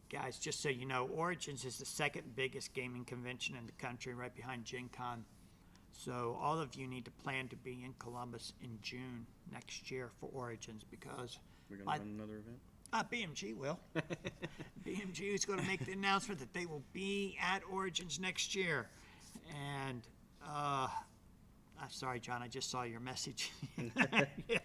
Guys, just so you know, Origins is the second biggest gaming convention in the country, right behind Gen Con. So all of you need to plan to be in Columbus in June next year for Origins, because We're going to run another event? BMG will. BMG is going to make the announcement that they will be at Origins next year. And, I'm sorry, John, I just saw your message. Yeah.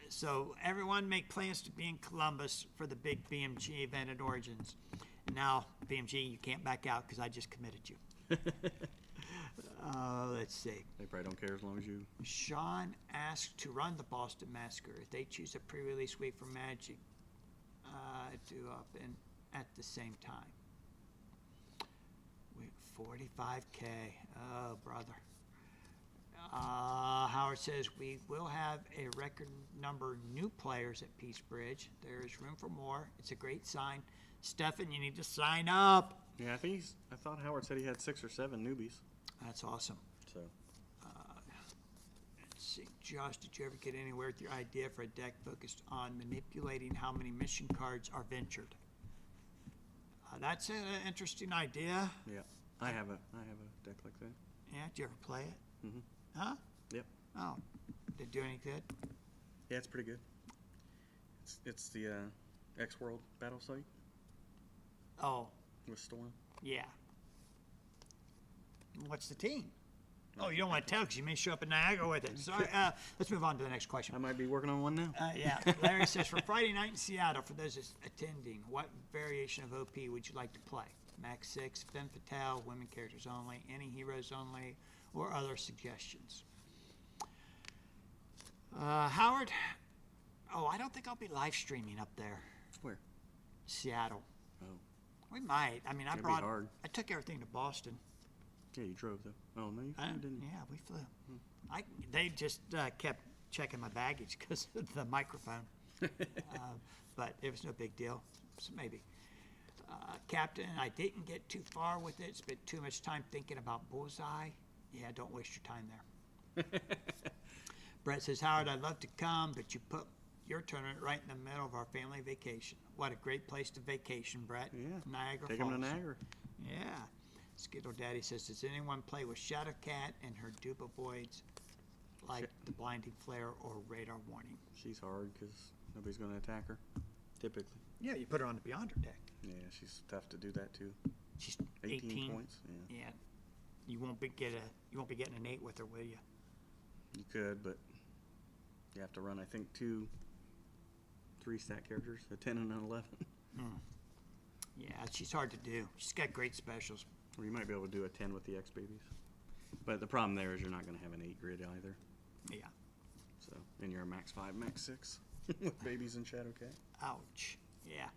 So everyone make plans to be in Columbus for the big BMG event at Origins. Now, BMG, you can't back out because I just committed you. Let's see. They probably don't care as long as you. Sean asked to run the Boston Massacre. If they choose a pre-release week for Magic, do up and at the same time. 45K. Oh, brother. Howard says we will have a record number of new players at Peace Bridge. There is room for more. It's a great sign. Stefan, you need to sign up. Yeah, I thought Howard said he had 6 or 7 newbies. That's awesome. So. Let's see. Josh, did you ever get anywhere with your idea for a deck focused on manipulating how many mission cards are ventured? That's an interesting idea. Yeah, I have a deck like that. Yeah, did you ever play it? Mm-hmm. Huh? Yep. Oh, did it do any good? Yeah, it's pretty good. It's the X-World battle site Oh, with Storm. yeah. What's the team? Oh, you don't want to tell because you may show up in Niagara with it. Sorry. Let's move on to the next question. I might be working on one now. Yeah. Larry says, for Friday night in Seattle, for those attending, what variation of OP would you like to play? Max 6, Femme Fatale, women characters only, any heroes only, or other suggestions? Howard? Oh, I don't think I'll be live streaming up there. Where? Seattle. Oh. We might. I mean, It'd be hard. I took everything to Boston. Yeah, you drove though. Oh no, you flew, didn't you? Yeah, we flew. They just kept checking my baggage because of the microphone, but it was no big deal. So maybe. Captain, I didn't get too far with it. Spent too much time thinking about Bullseye. Yeah, don't waste your time there. Brett says, Howard, I'd love to come, but you put your tournament right in the middle of our family vacation. What a great place to vacation, Brett. Yeah. Niagara Take Falls. them to Niagara. Yeah. Skittle Daddy says, does anyone play with Shadowcat and her dupe avoids like the blinding flare or radar warning? She's hard because nobody's going to attack her, typically. Yeah, you put her on the Beyonder deck. Yeah, she's tough to do that too. She's 18 points. Yeah. Yeah. You won't be getting an 8 with her, will you? You could, but you have to run, I think, 2 3-stat characters, a 10 and an 11. Yeah, she's hard to do. She's got great specials. Or you might be able to do a 10 with the X-Babies. But the problem there is you're not going to have an 8 grid either. Yeah. So, and you're a max 5, max 6 with babies and Shadowcat. Ouch. Yeah.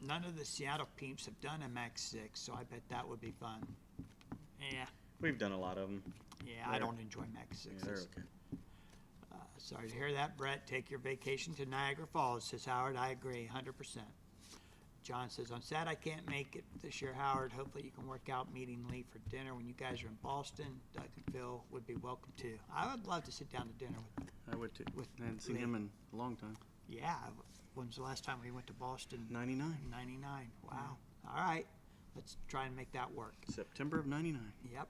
None of the Seattle peeps have done a max 6, so I bet that would be fun. Yeah. We've done a lot of them. Yeah, I don't enjoy max 6s. Yeah, they're okay. Sorry to hear that, Brett. Take your vacation to Niagara Falls, says Howard. I agree, 100%. John says, I'm sad I can't make it this year, Howard. Hopefully you can work out meeting Lee for dinner when you guys are in Boston. Doug and Phil would be welcome too. I would love to sit down to dinner with them. I would too. With I hadn't seen him in a long time. Yeah. When was the last time we went to Boston? 99. 99. Wow. All right. Let's try and make that work. September of 99. Yep.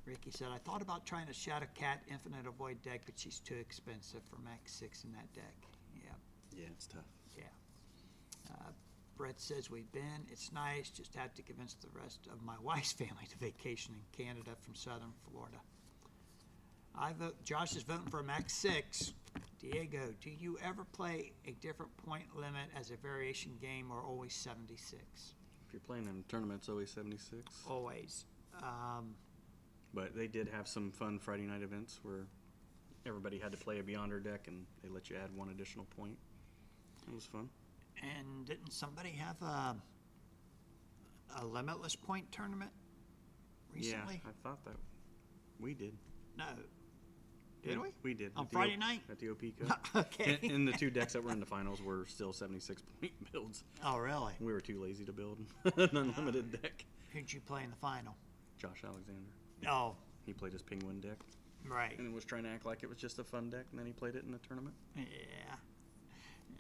Ricky said, I thought about trying a Shadowcat Infinite Avoid deck, but she's too expensive for max 6 in that deck. Yep. Yeah, it's tough. Yeah. Brett says we've been. It's nice. Just have to convince the rest of my wife's family to vacation in Canada from southern Florida. I vote. Josh is voting for a max 6. Diego, do you ever play a different point limit as a variation game or always 76? If you're playing in tournaments, always 76. Always. But they did have some fun Friday night events where everybody had to play a Beyonder deck and they let you add 1 additional point. It was fun. And didn't somebody have a limitless point tournament recently? Yeah, I thought that we did. No. Did we? We did. On At the Friday night? At the OP Cup. Okay. And the 2 decks that were in the finals were still 76-point builds. Oh, really? We were too lazy to build an unlimited deck. Who'd you play in the final? Josh Alexander. Oh, He played his Penguin deck right. and was trying to act like it was just a fun deck, and then he played it in the tournament. Yeah.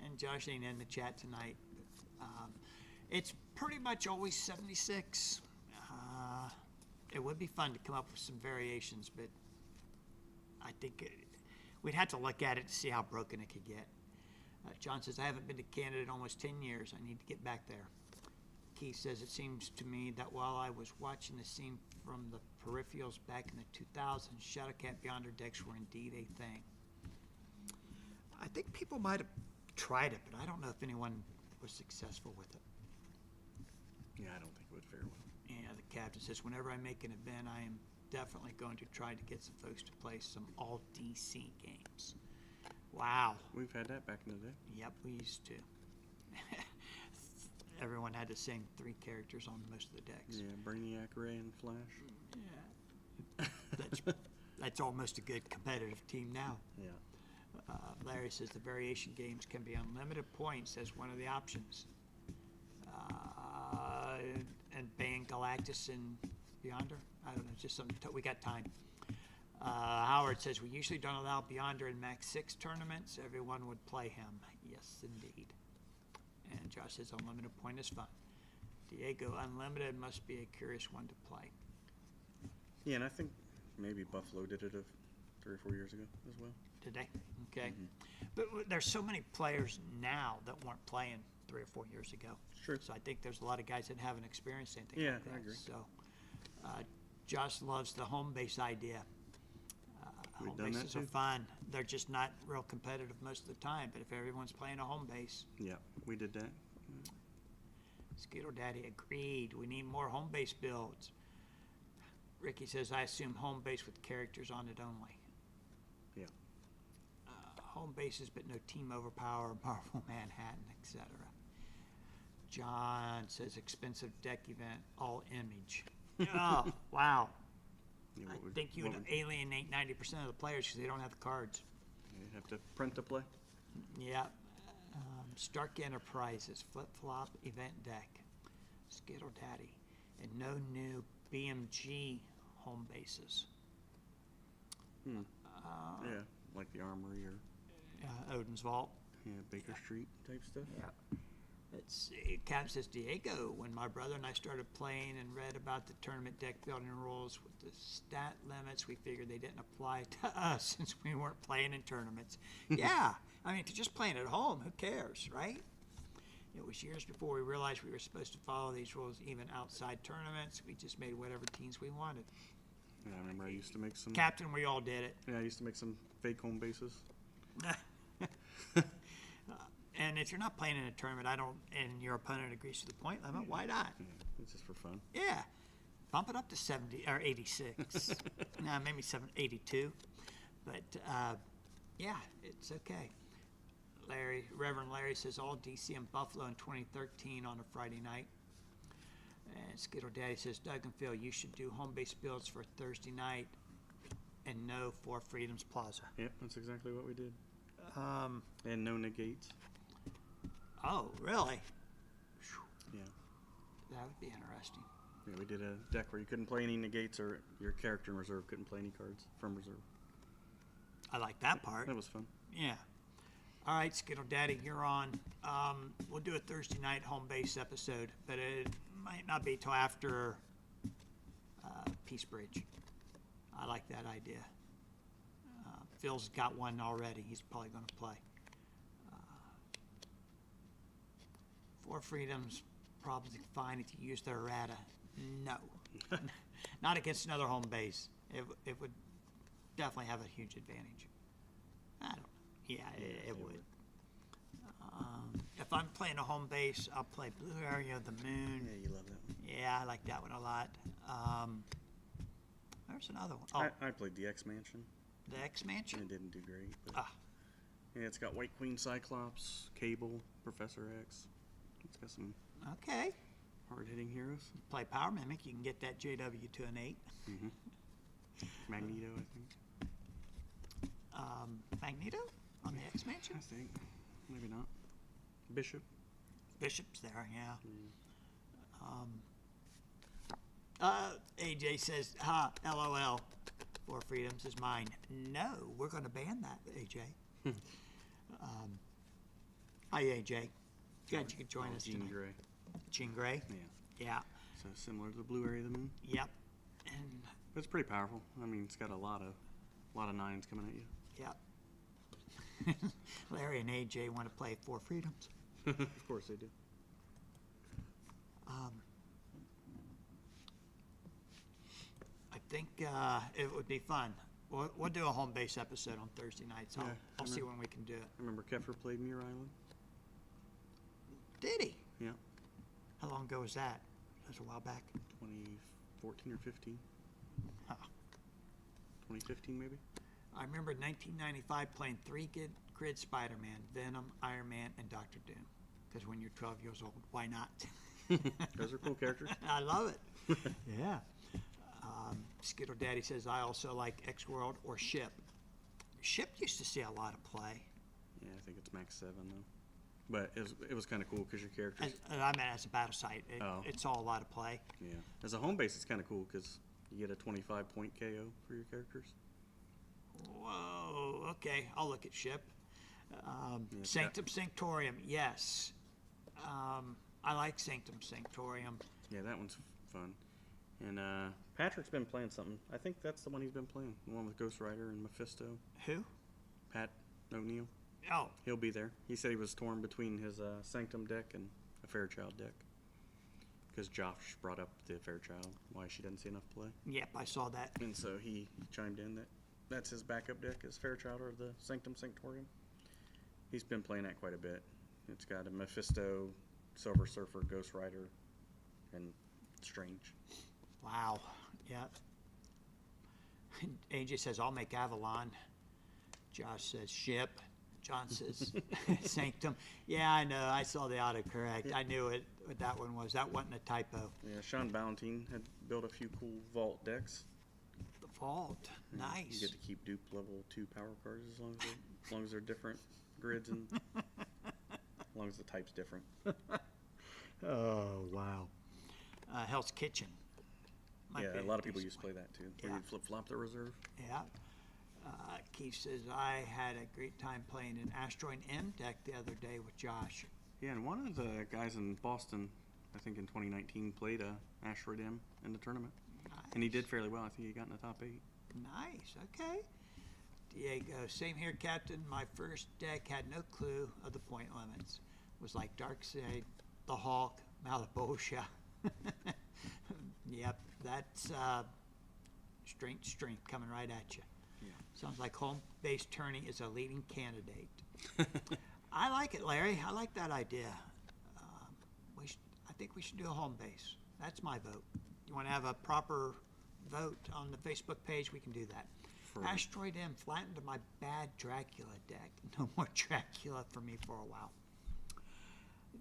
And Josh ain't in the chat tonight. It's pretty much always 76. It would be fun to come up with some variations, but I think we'd have to look at it to see how broken it could get. John says, I haven't been to Canada in almost 10 years. I need to get back there. Keith says, it seems to me that while I was watching the scene from the peripherals back in the 2000s, Shadowcat Beyonder decks were indeed a thing. I think people might have tried it, but I don't know if anyone was successful with it. Yeah, I don't think it would fare well. Yeah, the captain says, whenever I make an event, I am definitely going to try to get some folks to play some all DC games. Wow. We've had that back in the day. Yep, we used to. Everyone had the same 3 characters on most of the decks. Yeah, Brainiac, Ray, and Flash. Yeah. That's almost a good competitive team now. Yeah. Larry says the variation games can be unlimited points as one of the options. And Bane, Galactus, and Beyonder? I don't know, just something. We got time. Howard says, we usually don't allow Beyonder in Max 6 tournaments. Everyone would play him. Yes, indeed. And Josh says, unlimited point is fun. Diego, unlimited must be a curious one to play. Yeah, and I think maybe Buffalo did it 3 or 4 years ago as well. Did they? Okay. But there's so many players now that weren't playing 3 or 4 years ago. Sure. So I think there's a lot of guys that haven't experienced anything Yeah, like that. I agree. So Josh loves the home base idea. We've Home done that bases are too. fun. They're just not real competitive most of the time. But if everyone's playing a home base, Yeah, we did that. Skittle Daddy agreed. We need more home base builds. Ricky says, I assume home base with characters on it only. Yeah. Home bases, but no Team Overpower, Marvel Manhattan, etc. John says, expensive deck event, all image. Oh, wow. Yeah, I think you would alienate 90% of the players because they don't have the cards. You have to print to play. Yeah. Stark Enterprises, flip-flop event deck. Skittle Daddy. And no new BMG home bases. Yeah, like the Armory or Odin's Vault. Baker Street type stuff. Yeah. Let's see. Cap says, Diego, when my brother and I started playing and read about the tournament deck building rules with the stat limits, we figured they didn't apply to us since we weren't playing in tournaments. Yeah. I mean, if you're just playing at home, who cares, right? It was years before we realized we were supposed to follow these rules even outside tournaments. We just made whatever teams we wanted. Yeah, I remember I used to make some. Captain, we all did it. Yeah, I used to make some fake home bases. And if you're not playing in a tournament, and your opponent agrees to the point limit, why not? Yeah, it's just for fun. Yeah. Bump it up to 70 or 86. No, maybe 82. But yeah, it's okay. Reverend Larry says all DC and Buffalo in 2013 on a Friday night. And Skittle Daddy says, Doug and Phil, you should do home base builds for Thursday night and no for Freedom's Plaza. Yep, that's exactly what we did. Um, And no negates. oh, really? Yeah. That would be interesting. Yeah, we did a deck where you couldn't play any negates or your character in reserve couldn't play any cards from reserve. I like that part. That was fun. Yeah. All right, Skittle Daddy, you're on. We'll do a Thursday night home base episode, but it might not be till after Peace Bridge. I like that idea. Phil's got one already. He's probably going to play. Four Freedoms, probably fine if you use their errata. No. Not against another home base. It would definitely have a huge advantage. I don't know. Yeah, it would. If I'm playing a home base, I'll play Blue Area of the Moon. Yeah, you love that one. Yeah, I like that one a lot. There's another one. Oh, I played the X Mansion. the X Mansion. It didn't do great. But Ah, yeah, it's got White Queen Cyclops, Cable, Professor X. It's got some okay. hard-hitting heroes. Play Power Mimic. You can get that JW to an 8. Mm-hmm. Magneto, I think. Magneto on the X Mansion. I think. Maybe not. Bishop. Bishop's there, yeah. Mm. AJ says, ha, LOL. Four Freedoms is mine. No, we're going to ban that, AJ. Hi, AJ. Glad you could join us Jean tonight. Grey. Jean Grey? Yeah. Yeah. So similar to the blue area of the moon. Yep. And But it's pretty powerful. I mean, it's got a lot of nines coming at you. yep. Larry and AJ want to play Four Freedoms. Of course they do. I think it would be fun. We'll do a home base episode on Thursday nights. I'll, Yeah, I'll see when we can do it. I remember Keffer played in your island. Did he? Yeah. How long ago was that? That was a while back. 2014 or 15. Huh. 2015 maybe. I remember 1995 playing three grid Spider-Man, Venom, Iron Man, and Doctor Doom. Because when you're 12 years old, why not? Those are cool characters. I love it. Yeah. Skittle Daddy says, I also like X-World or Ship. Ship used to see a lot of play. Yeah, I think it's max 7 though. But it was kind of cool because your characters. I meant as a battle site. Oh. It's all a lot of play. Yeah. As a home base, it's kind of cool because you get a 25-point KO for your characters. Whoa, okay. I'll look at Ship. Yeah, Sanctum Sanctorium, yes. I like Sanctum Sanctorium. Yeah, that one's fun. And Patrick's been playing something. I think that's the one he's been playing. The one with Ghost Rider and Mephisto. Who? Pat O'Neill. Oh, He'll be there. He said he was torn between his Sanctum deck and a Fairchild deck. Because Josh brought up the Fairchild, why she doesn't see enough play. yep, I saw that. And so he chimed in that that's his backup deck is Fairchild or the Sanctum Sanctorium. He's been playing that quite a bit. It's got a Mephisto, Silver Surfer, Ghost Rider, and Strange. Wow. Yep. AJ says, I'll make Avalon. Josh says, Ship. John says, Sanctum. Yeah, I know. I saw the autocorrect. I knew it. What that one was. That wasn't a typo. Yeah, Sean Ballantine had built a few cool vault decks. The Vault. Nice. You get to keep dupe level 2 power cards as long as they're different grids and as long as the type's different. Oh, wow. Hell's Kitchen. Might Yeah, be a lot of people decent used to one. play that too. Yeah. Where you'd flip flop the reserve. Yeah. Keith says, I had a great time playing an Asteroid M deck the other day with Josh. Yeah, and one of the guys in Boston, I think in 2019, played a Asteroid M in the tournament. Nice. And he did fairly well. I think he got in the top 8. Nice. Okay. Diego, same here, Captain. My first deck had no clue of the point limits. Was like Darkseid, the Hawk, Malabosha. Yep, that's strength coming right at you. Yeah. Sounds like home base tourney is a leading candidate. I like it, Larry. I like that idea. I think we should do a home base. That's my vote. You want to have a proper vote on the Facebook page? We can do that. For- Asteroid M flattened my bad Dracula deck. No more Dracula for me for a while.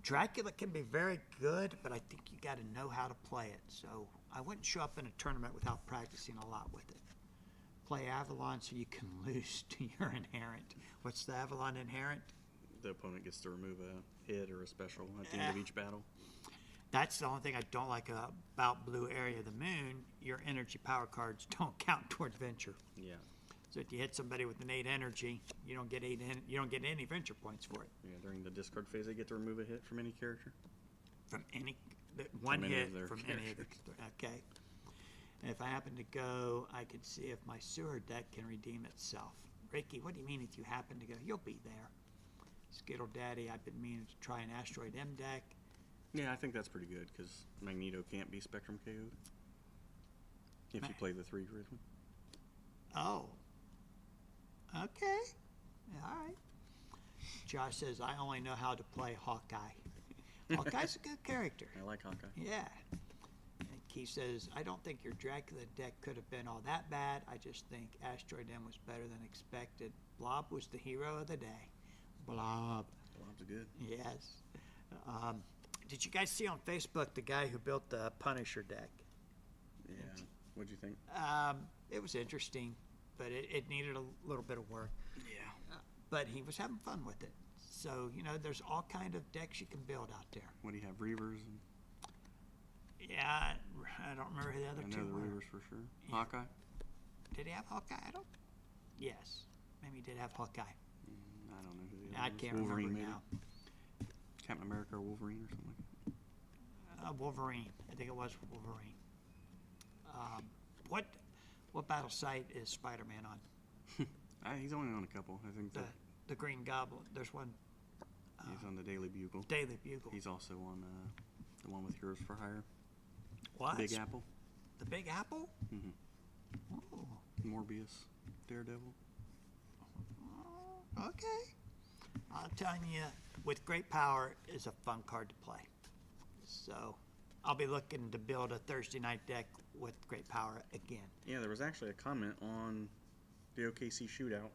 Dracula can be very good, but I think you got to know how to play it. So I wouldn't show up in a tournament without practicing a lot with it. Play Avalon so you can lose to your inherent. What's the Avalon inherent? The opponent gets to remove a hit or a special at the end of each battle. That's the only thing I don't like about Blue Area of the Moon. Your energy power cards don't count toward venture. Yeah. So if you hit somebody with an 8 energy, you don't get any venture points for it. Yeah, during the discard phase, they get to remove a hit from any character. From one any of hit their from any of characters. the, okay. And if I happen to go, I can see if my sewer deck can redeem itself. Ricky, what do you mean if you happen to go? You'll be there. Skittle Daddy, I've been meaning to try an Asteroid M deck. Yeah, I think that's pretty good because Magneto can't be Spectrum KO'd if you play the 3 grid one. Oh. Okay. All right. Josh says, I only know how to play Hawkeye. Hawkeye's a good character. I like Hawkeye. Yeah. And Keith says, I don't think your Dracula deck could have been all that bad. I just think Asteroid M was better than expected. Blob was the hero of the day. Blob. Blob's good. Yes. Did you guys see on Facebook the guy who built the Punisher deck? Yeah. What'd you think? It was interesting, but it needed a little bit of work. Yeah. But he was having fun with it. So, there's all kind of decks you can build out there. What do you have? Reavers? And Yeah, I don't remember who the other I two know the were. Reavers for sure. Yeah. Hawkeye? Did he have Hawkeye? I don't. Yes, maybe he did have Hawkeye. I don't know who the I other can't Wolverine remember maybe? now. Captain America or Wolverine or something like that. Wolverine. I think it was Wolverine. What battle site is Spider-Man on? He's only on a couple. I think The Green Goblin. There's one. he's on the Daily Bugle. Daily Bugle. He's also on the one with Heroes for Hire. What? Big Apple. The Big Apple? Mm-hmm. Oh, Morbius. Daredevil. okay. I'm telling you, with great power is a fun card to play. So, I'll be looking to build a Thursday night deck with great power again. Yeah, there was actually a comment on the OKC shootout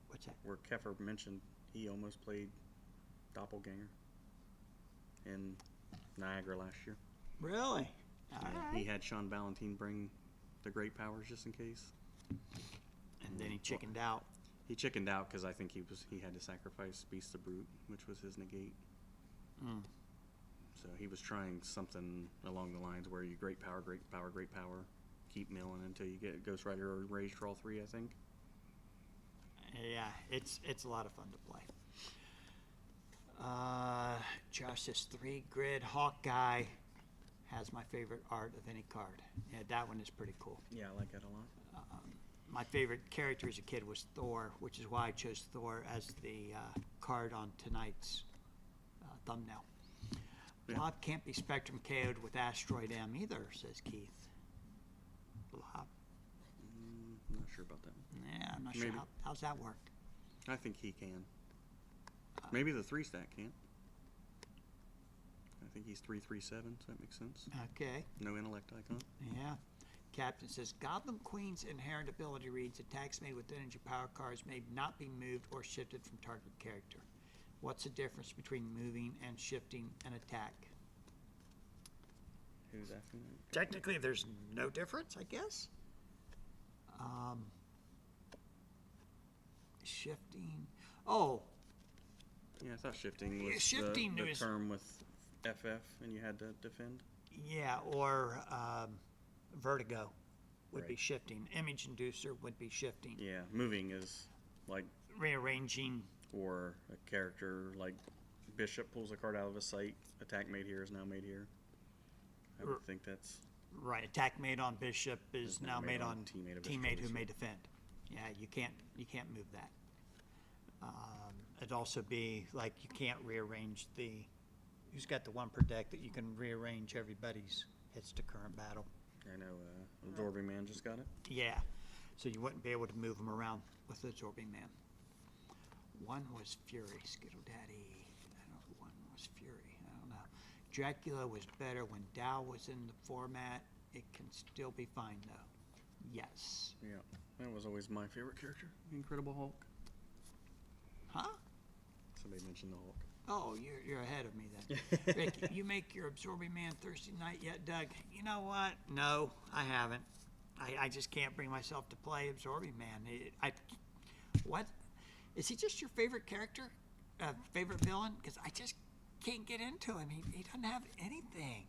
What's that? where Keffer mentioned he almost played Doppelganger in Niagara last year. Really? All Yeah, right. he had Sean Valentine bring the great powers just in case. And then he chickened out. He chickened out because I think he had to sacrifice Beast the Brute, which was his negate. Mm. So he was trying something along the lines where you great power, keep milling until you get Ghost Rider or Rage Draw 3, I think. Yeah, it's a lot of fun to play. Josh says 3-grid Hawkeye has my favorite art of any card. Yeah, that one is pretty cool. Yeah, I like that a lot. My favorite character as a kid was Thor, which is why I chose Thor as the card on tonight's thumbnail. Yeah. Blob can't be Spectrum KO'd with Asteroid M either, says Keith. Blob. I'm not sure about that. Yeah, I'm not sure. Maybe. How's that work? I think he can. Maybe the 3-stack can't. I think he's 3/3/7, so that makes sense. Okay. No intellect icon. Yeah. Captain says, Goblin Queen's inherent ability reads, attacks made with energy power cards may not be moved or shifted from target character. What's the difference between moving and shifting an attack? Who's asking that? Technically, there's no difference, I guess. Shifting. Oh, Yeah, I thought shifting was shifting the was- term with FF and you had to defend. yeah, or Vertigo would be Right. shifting. Image Inducer would be shifting. Yeah, moving is like, Rearranging. or a character like Bishop pulls a card out of a site, attack made here is now made here. I would think that's Right, attack made on Bishop is now made on teammate of teammate who Bishop. may defend. Yeah, you can't move that. It'd also be like you can't rearrange who's got the one per deck that you can rearrange everybody's hits to current battle. I know Absorbing Man just got it. Yeah, so you wouldn't be able to move them around with the Absorbing Man. One was Fury, Skittle Daddy. I don't know if one was Fury. I don't know. Dracula was better when Dow was in the format. It can still be fine though. Yes. Yeah, that was always my favorite character, Incredible Hulk. Huh? Somebody mentioned the Hulk. Oh, you're ahead of me then. Rick, you make your Absorbing Man Thursday night yet, Doug? You know what? No, I haven't. I just can't bring myself to play Absorbing Man. What? Is he just your favorite character? Favorite villain? Because I just can't get into him. He doesn't have anything.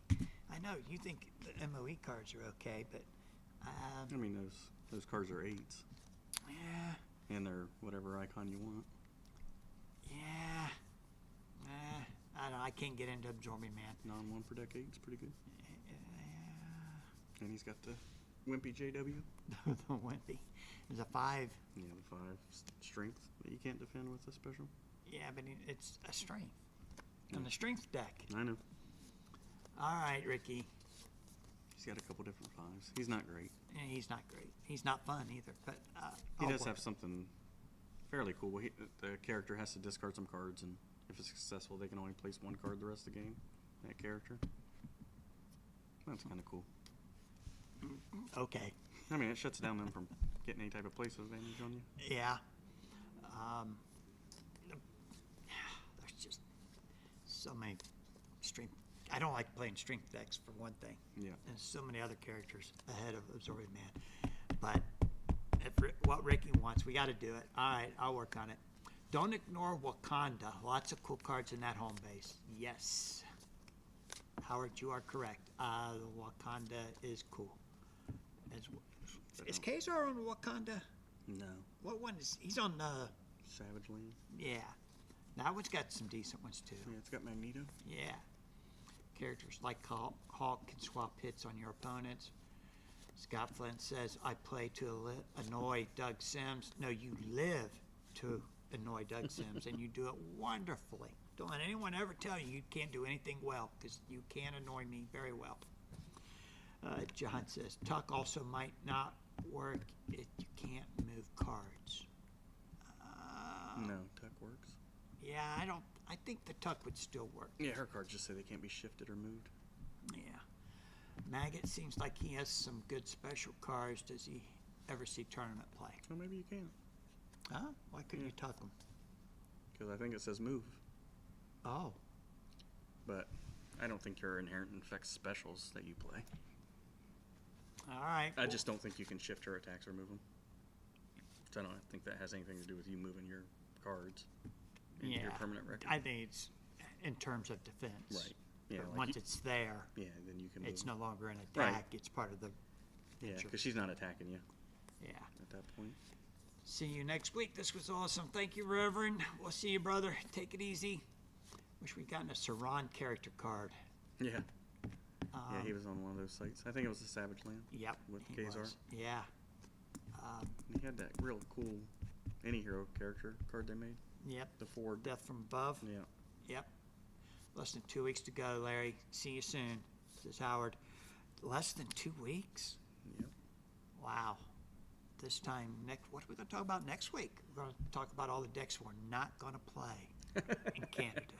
I know you think the MOE cards are okay, but I mean, those cards are 8s, yeah, and they're whatever icon you want. yeah. I don't know. I can't get into Absorbing Man. Non-1 per deck 8 is pretty good. And he's got the Wimpy JW. The Wimpy. There's a 5. Yeah, the 5 strength that you can't defend with a special. Yeah, but it's a strength. On the strength deck. I know. All right, Ricky. He's got a couple different 5s. He's not great. Yeah, he's not great. He's not fun either, but He I'll does work have it. something fairly cool. The character has to discard some cards, and if it's successful, they can only place 1 card the rest of the game. That character. That's kind of cool. Okay. I mean, it shuts down them from getting any type of place advantage on you. Yeah. There's just so many strength. I don't like playing strength decks for one thing. Yeah. There's so many other characters ahead of Absorbing Man. But what Ricky wants, we got to do it. All right, I'll work on it. Don't ignore Wakanda. Lots of cool cards in that home base. Yes. Howard, you are correct. Wakanda is cool. Is Kazar on Wakanda? No. What one is? He's on Savage Land. yeah. That one's got some decent ones too. Yeah, it's got Magneto. Yeah. Characters like Hulk can swap hits on your opponents. Scott Flint says, I play to annoy Doug Sims. No, you live to annoy Doug Sims, and you do it wonderfully. Don't let anyone ever tell you can't do anything well, because you can annoy me very well. John says, Tuck also might not work if you can't move cards. No, Tuck works. Yeah, I think the Tuck would still work. Yeah, her cards just say they can't be shifted or moved. Yeah. Maggot seems like he has some good special cards. Does he ever see tournament play? Well, maybe you can. Huh? Why couldn't you tuck him? Because I think it says move. Oh. But I don't think your inherent infects specials that you play. All right. I just don't think you can shift her attacks or move them. So I don't think that has anything to do with you moving your cards into your permanent record. I think it's in terms of defense. Right. Yeah. But like once it's there, yeah, then you can. it's move no longer an attack. Right. It's part of the. Yeah, because she's not attacking you Yeah. at that point. See you next week. This was awesome. Thank you, Reverend. We'll see you, brother. Take it easy. Wish we'd gotten a Saran character card. Yeah. Yeah, he was on one of those sites. I think it was the Savage Land. Yep. With he Kazar. was. Yeah. He had that real cool any hero character card they made. Yep. The Ford. Death from above. Yeah. Yep. Less than 2 weeks to go, Larry. See you soon. Says Howard. Less than 2 weeks? Yep. Wow. This time what are we going to talk about next week? We're going to talk about all the decks we're not going to play in Canada.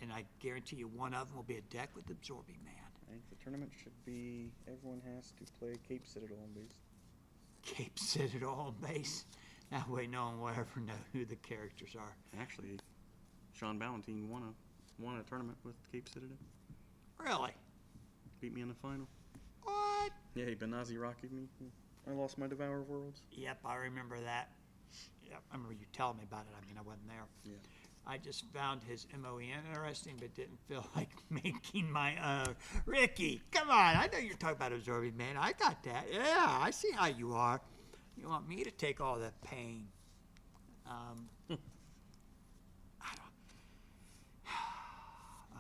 And I guarantee you one of them will be a deck with Absorbing Man. I think the tournament should be everyone has to play Cape Citadel on base. Cape Citadel on base. That way no one will ever know who the characters are. Actually, Sean Ballantine won a tournament with Cape Citadel. Really? Beat me in the final. What? Yeah, he Benazi rocketed me. I lost my Devour Worlds. Yep, I remember that. Yep, I remember you telling me about it. I mean, I wasn't there. Yeah. I just found his MOE interesting, but didn't feel like making my own. Ricky, come on. I know you're talking about Absorbing Man. I got that. Yeah, I see how you are. You want me to take all the pain. I don't.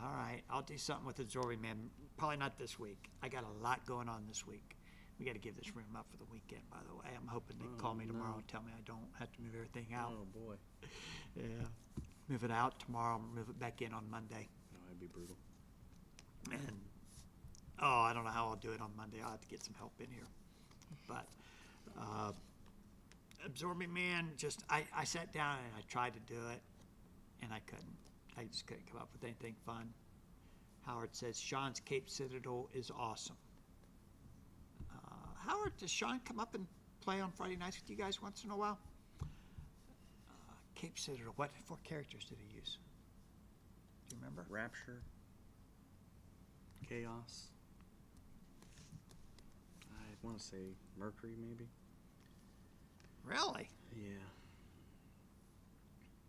All right, I'll do something with Absorbing Man. Probably not this week. I got a lot going on this week. We got to give this room up for the weekend, by the way. I'm hoping they call me tomorrow and tell me I don't have to move everything out. Oh, boy. Yeah. Move it out tomorrow, move it back in on Monday. No, that'd be brutal. And, I don't know how I'll do it on Monday. I'll have to get some help in here. But Absorbing Man, I sat down and I tried to do it, and I couldn't. I just couldn't come up with anything fun. Howard says, Sean's Cape Citadel is awesome. Howard, does Sean come up and play on Friday nights with you guys once in a while? Cape Citadel, what 4 characters did he use? Do you remember? Rapture. Chaos. I want to say Mercury, maybe. Really? Yeah.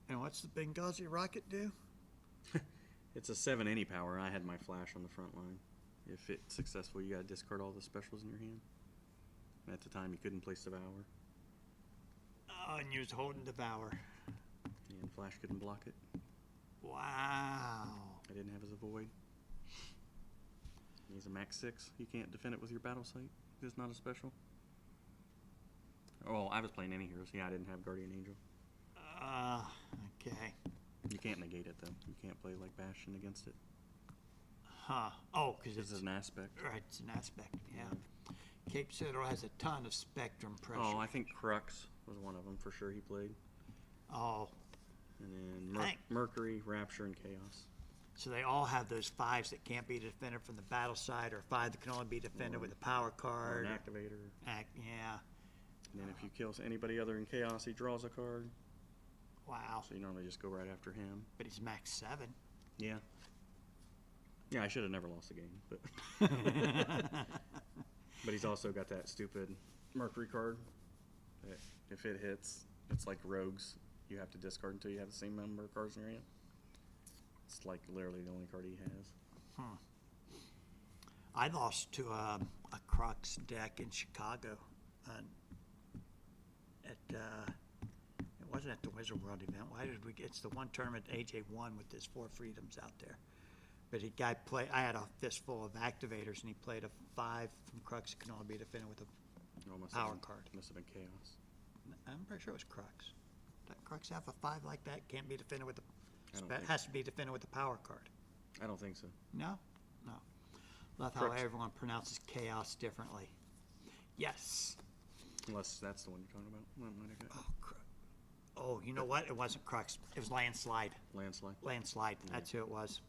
And what's the Benghazi rocket do? It's a 7 any power. I had my flash on the front line. If it's successful, you got to discard all the specials in your hand. And at the time, you couldn't place Devour. Oh, and you was holding Devour. And Flash couldn't block it. Wow. I didn't have as a void. He's a max 6. You can't defend it with your battle sight. It's not a special. Oh, I was playing any heroes. Yeah, I didn't have Guardian Angel. Okay. You can't negate it, though. You can't play like Bastion against it. Huh. Oh, because This is an aspect. Right, it's an aspect, yeah. Cape Citadel has a ton of spectrum pressure. Oh, I think Crux was one of them for sure he played. Oh. And then Mercury, Rapture, and Chaos. So they all have those 5s that can't be defended from the battle side, or 5 that can only be defended with a power Or card. an activator. Yeah. And then if you kill anybody other than Chaos, he draws a card. Wow. So you normally just go right after him. But he's max 7. Yeah. Yeah, I should have never lost the game, but but he's also got that stupid Mercury card that if it hits, it's like rogues. You have to discard until you have the same number of cards in your hand. It's like literally the only card he has. I lost to a Crux deck in Chicago. It wasn't at the Wizard World event. Why did we? It's the one tournament AJ won with his 4 freedoms out there. But I had a fistful of activators, and he played a 5 from Crux that can only be defended with a power card. Must have been Chaos. I'm pretty sure it was Crux. Does Crux have a 5 like that? Can't be defended with I don't a. think Has to be defended with a power card. I don't think so. No, no. Love how Crux. everyone pronounces chaos differently. Yes. Unless that's the one you're talking about. Well, might have got Oh, you know what? It wasn't Crux. It was Landslide. Landslide. Landslide. That's who it was.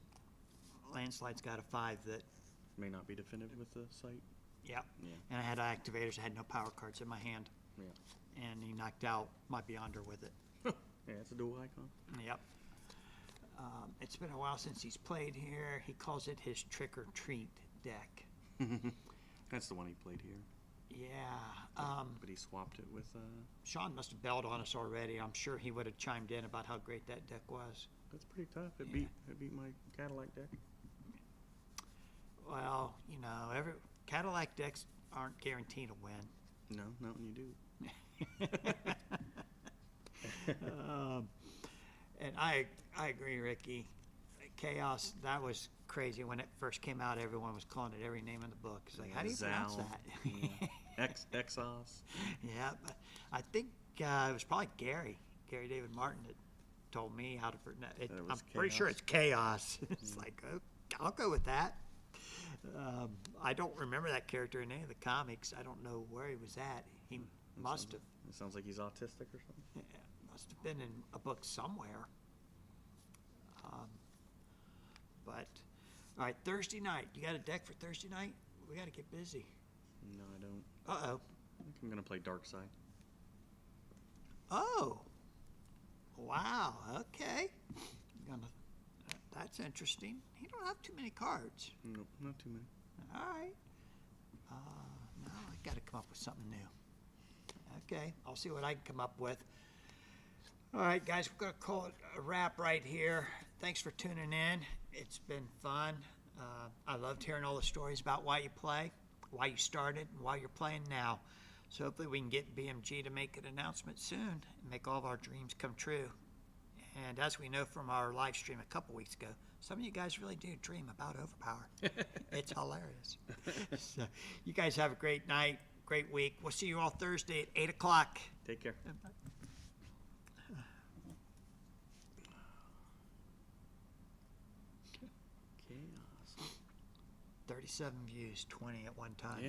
Landslide's got a 5 that. May not be defended with the sight. Yep. Yeah. And I had activators. I had no power cards in my hand. Yeah. And he knocked out my Beyonder with it. Yeah, it's a dual icon. Yep. It's been a while since he's played here. He calls it his trick or treat deck. That's the one he played here. Yeah. But he swapped it with Sean must have bailed on us already. I'm sure he would have chimed in about how great that deck was. that's pretty tough. It beat my Cadillac deck. Well, you know, every Cadillac decks aren't guaranteed to win. No, not when you do. And I agree, Ricky. Chaos, that was crazy when it first came out. Everyone was calling it every name in the book. It's like, how do you pronounce Zal, that? Exos. Yeah, but I think it was probably Gary David Martin, that told me how to pronounce it. That it I'm was pretty sure chaos? it's chaos. It's like, oh, I'll go with that. I don't remember that character in any of the comics. I don't know where he was at. He must have. It sounds like he's autistic or something. Yeah, must have been in a book somewhere. But, all right, Thursday night. You got a deck for Thursday night? We got to get busy. No, I don't. Uh-oh. I think I'm gonna play Dark Side. Oh. Wow, okay. That's interesting. He don't have too many cards. Nope, not too many. All right. Now I got to come up with something new. Okay, I'll see what I can come up with. All right, guys, we're going to call it a wrap right here. Thanks for tuning in. It's been fun. I loved hearing all the stories about why you play, why you started, and why you're playing now. So hopefully we can get BMG to make an announcement soon and make all of our dreams come true. And as we know from our live stream a couple weeks ago, some of you guys really do dream about Overpower. It's hilarious. So you guys have a great night, great week. We'll see you all Thursday at 8 o'clock. Take care. Chaos. 37 views, 20 at one time. Yeah.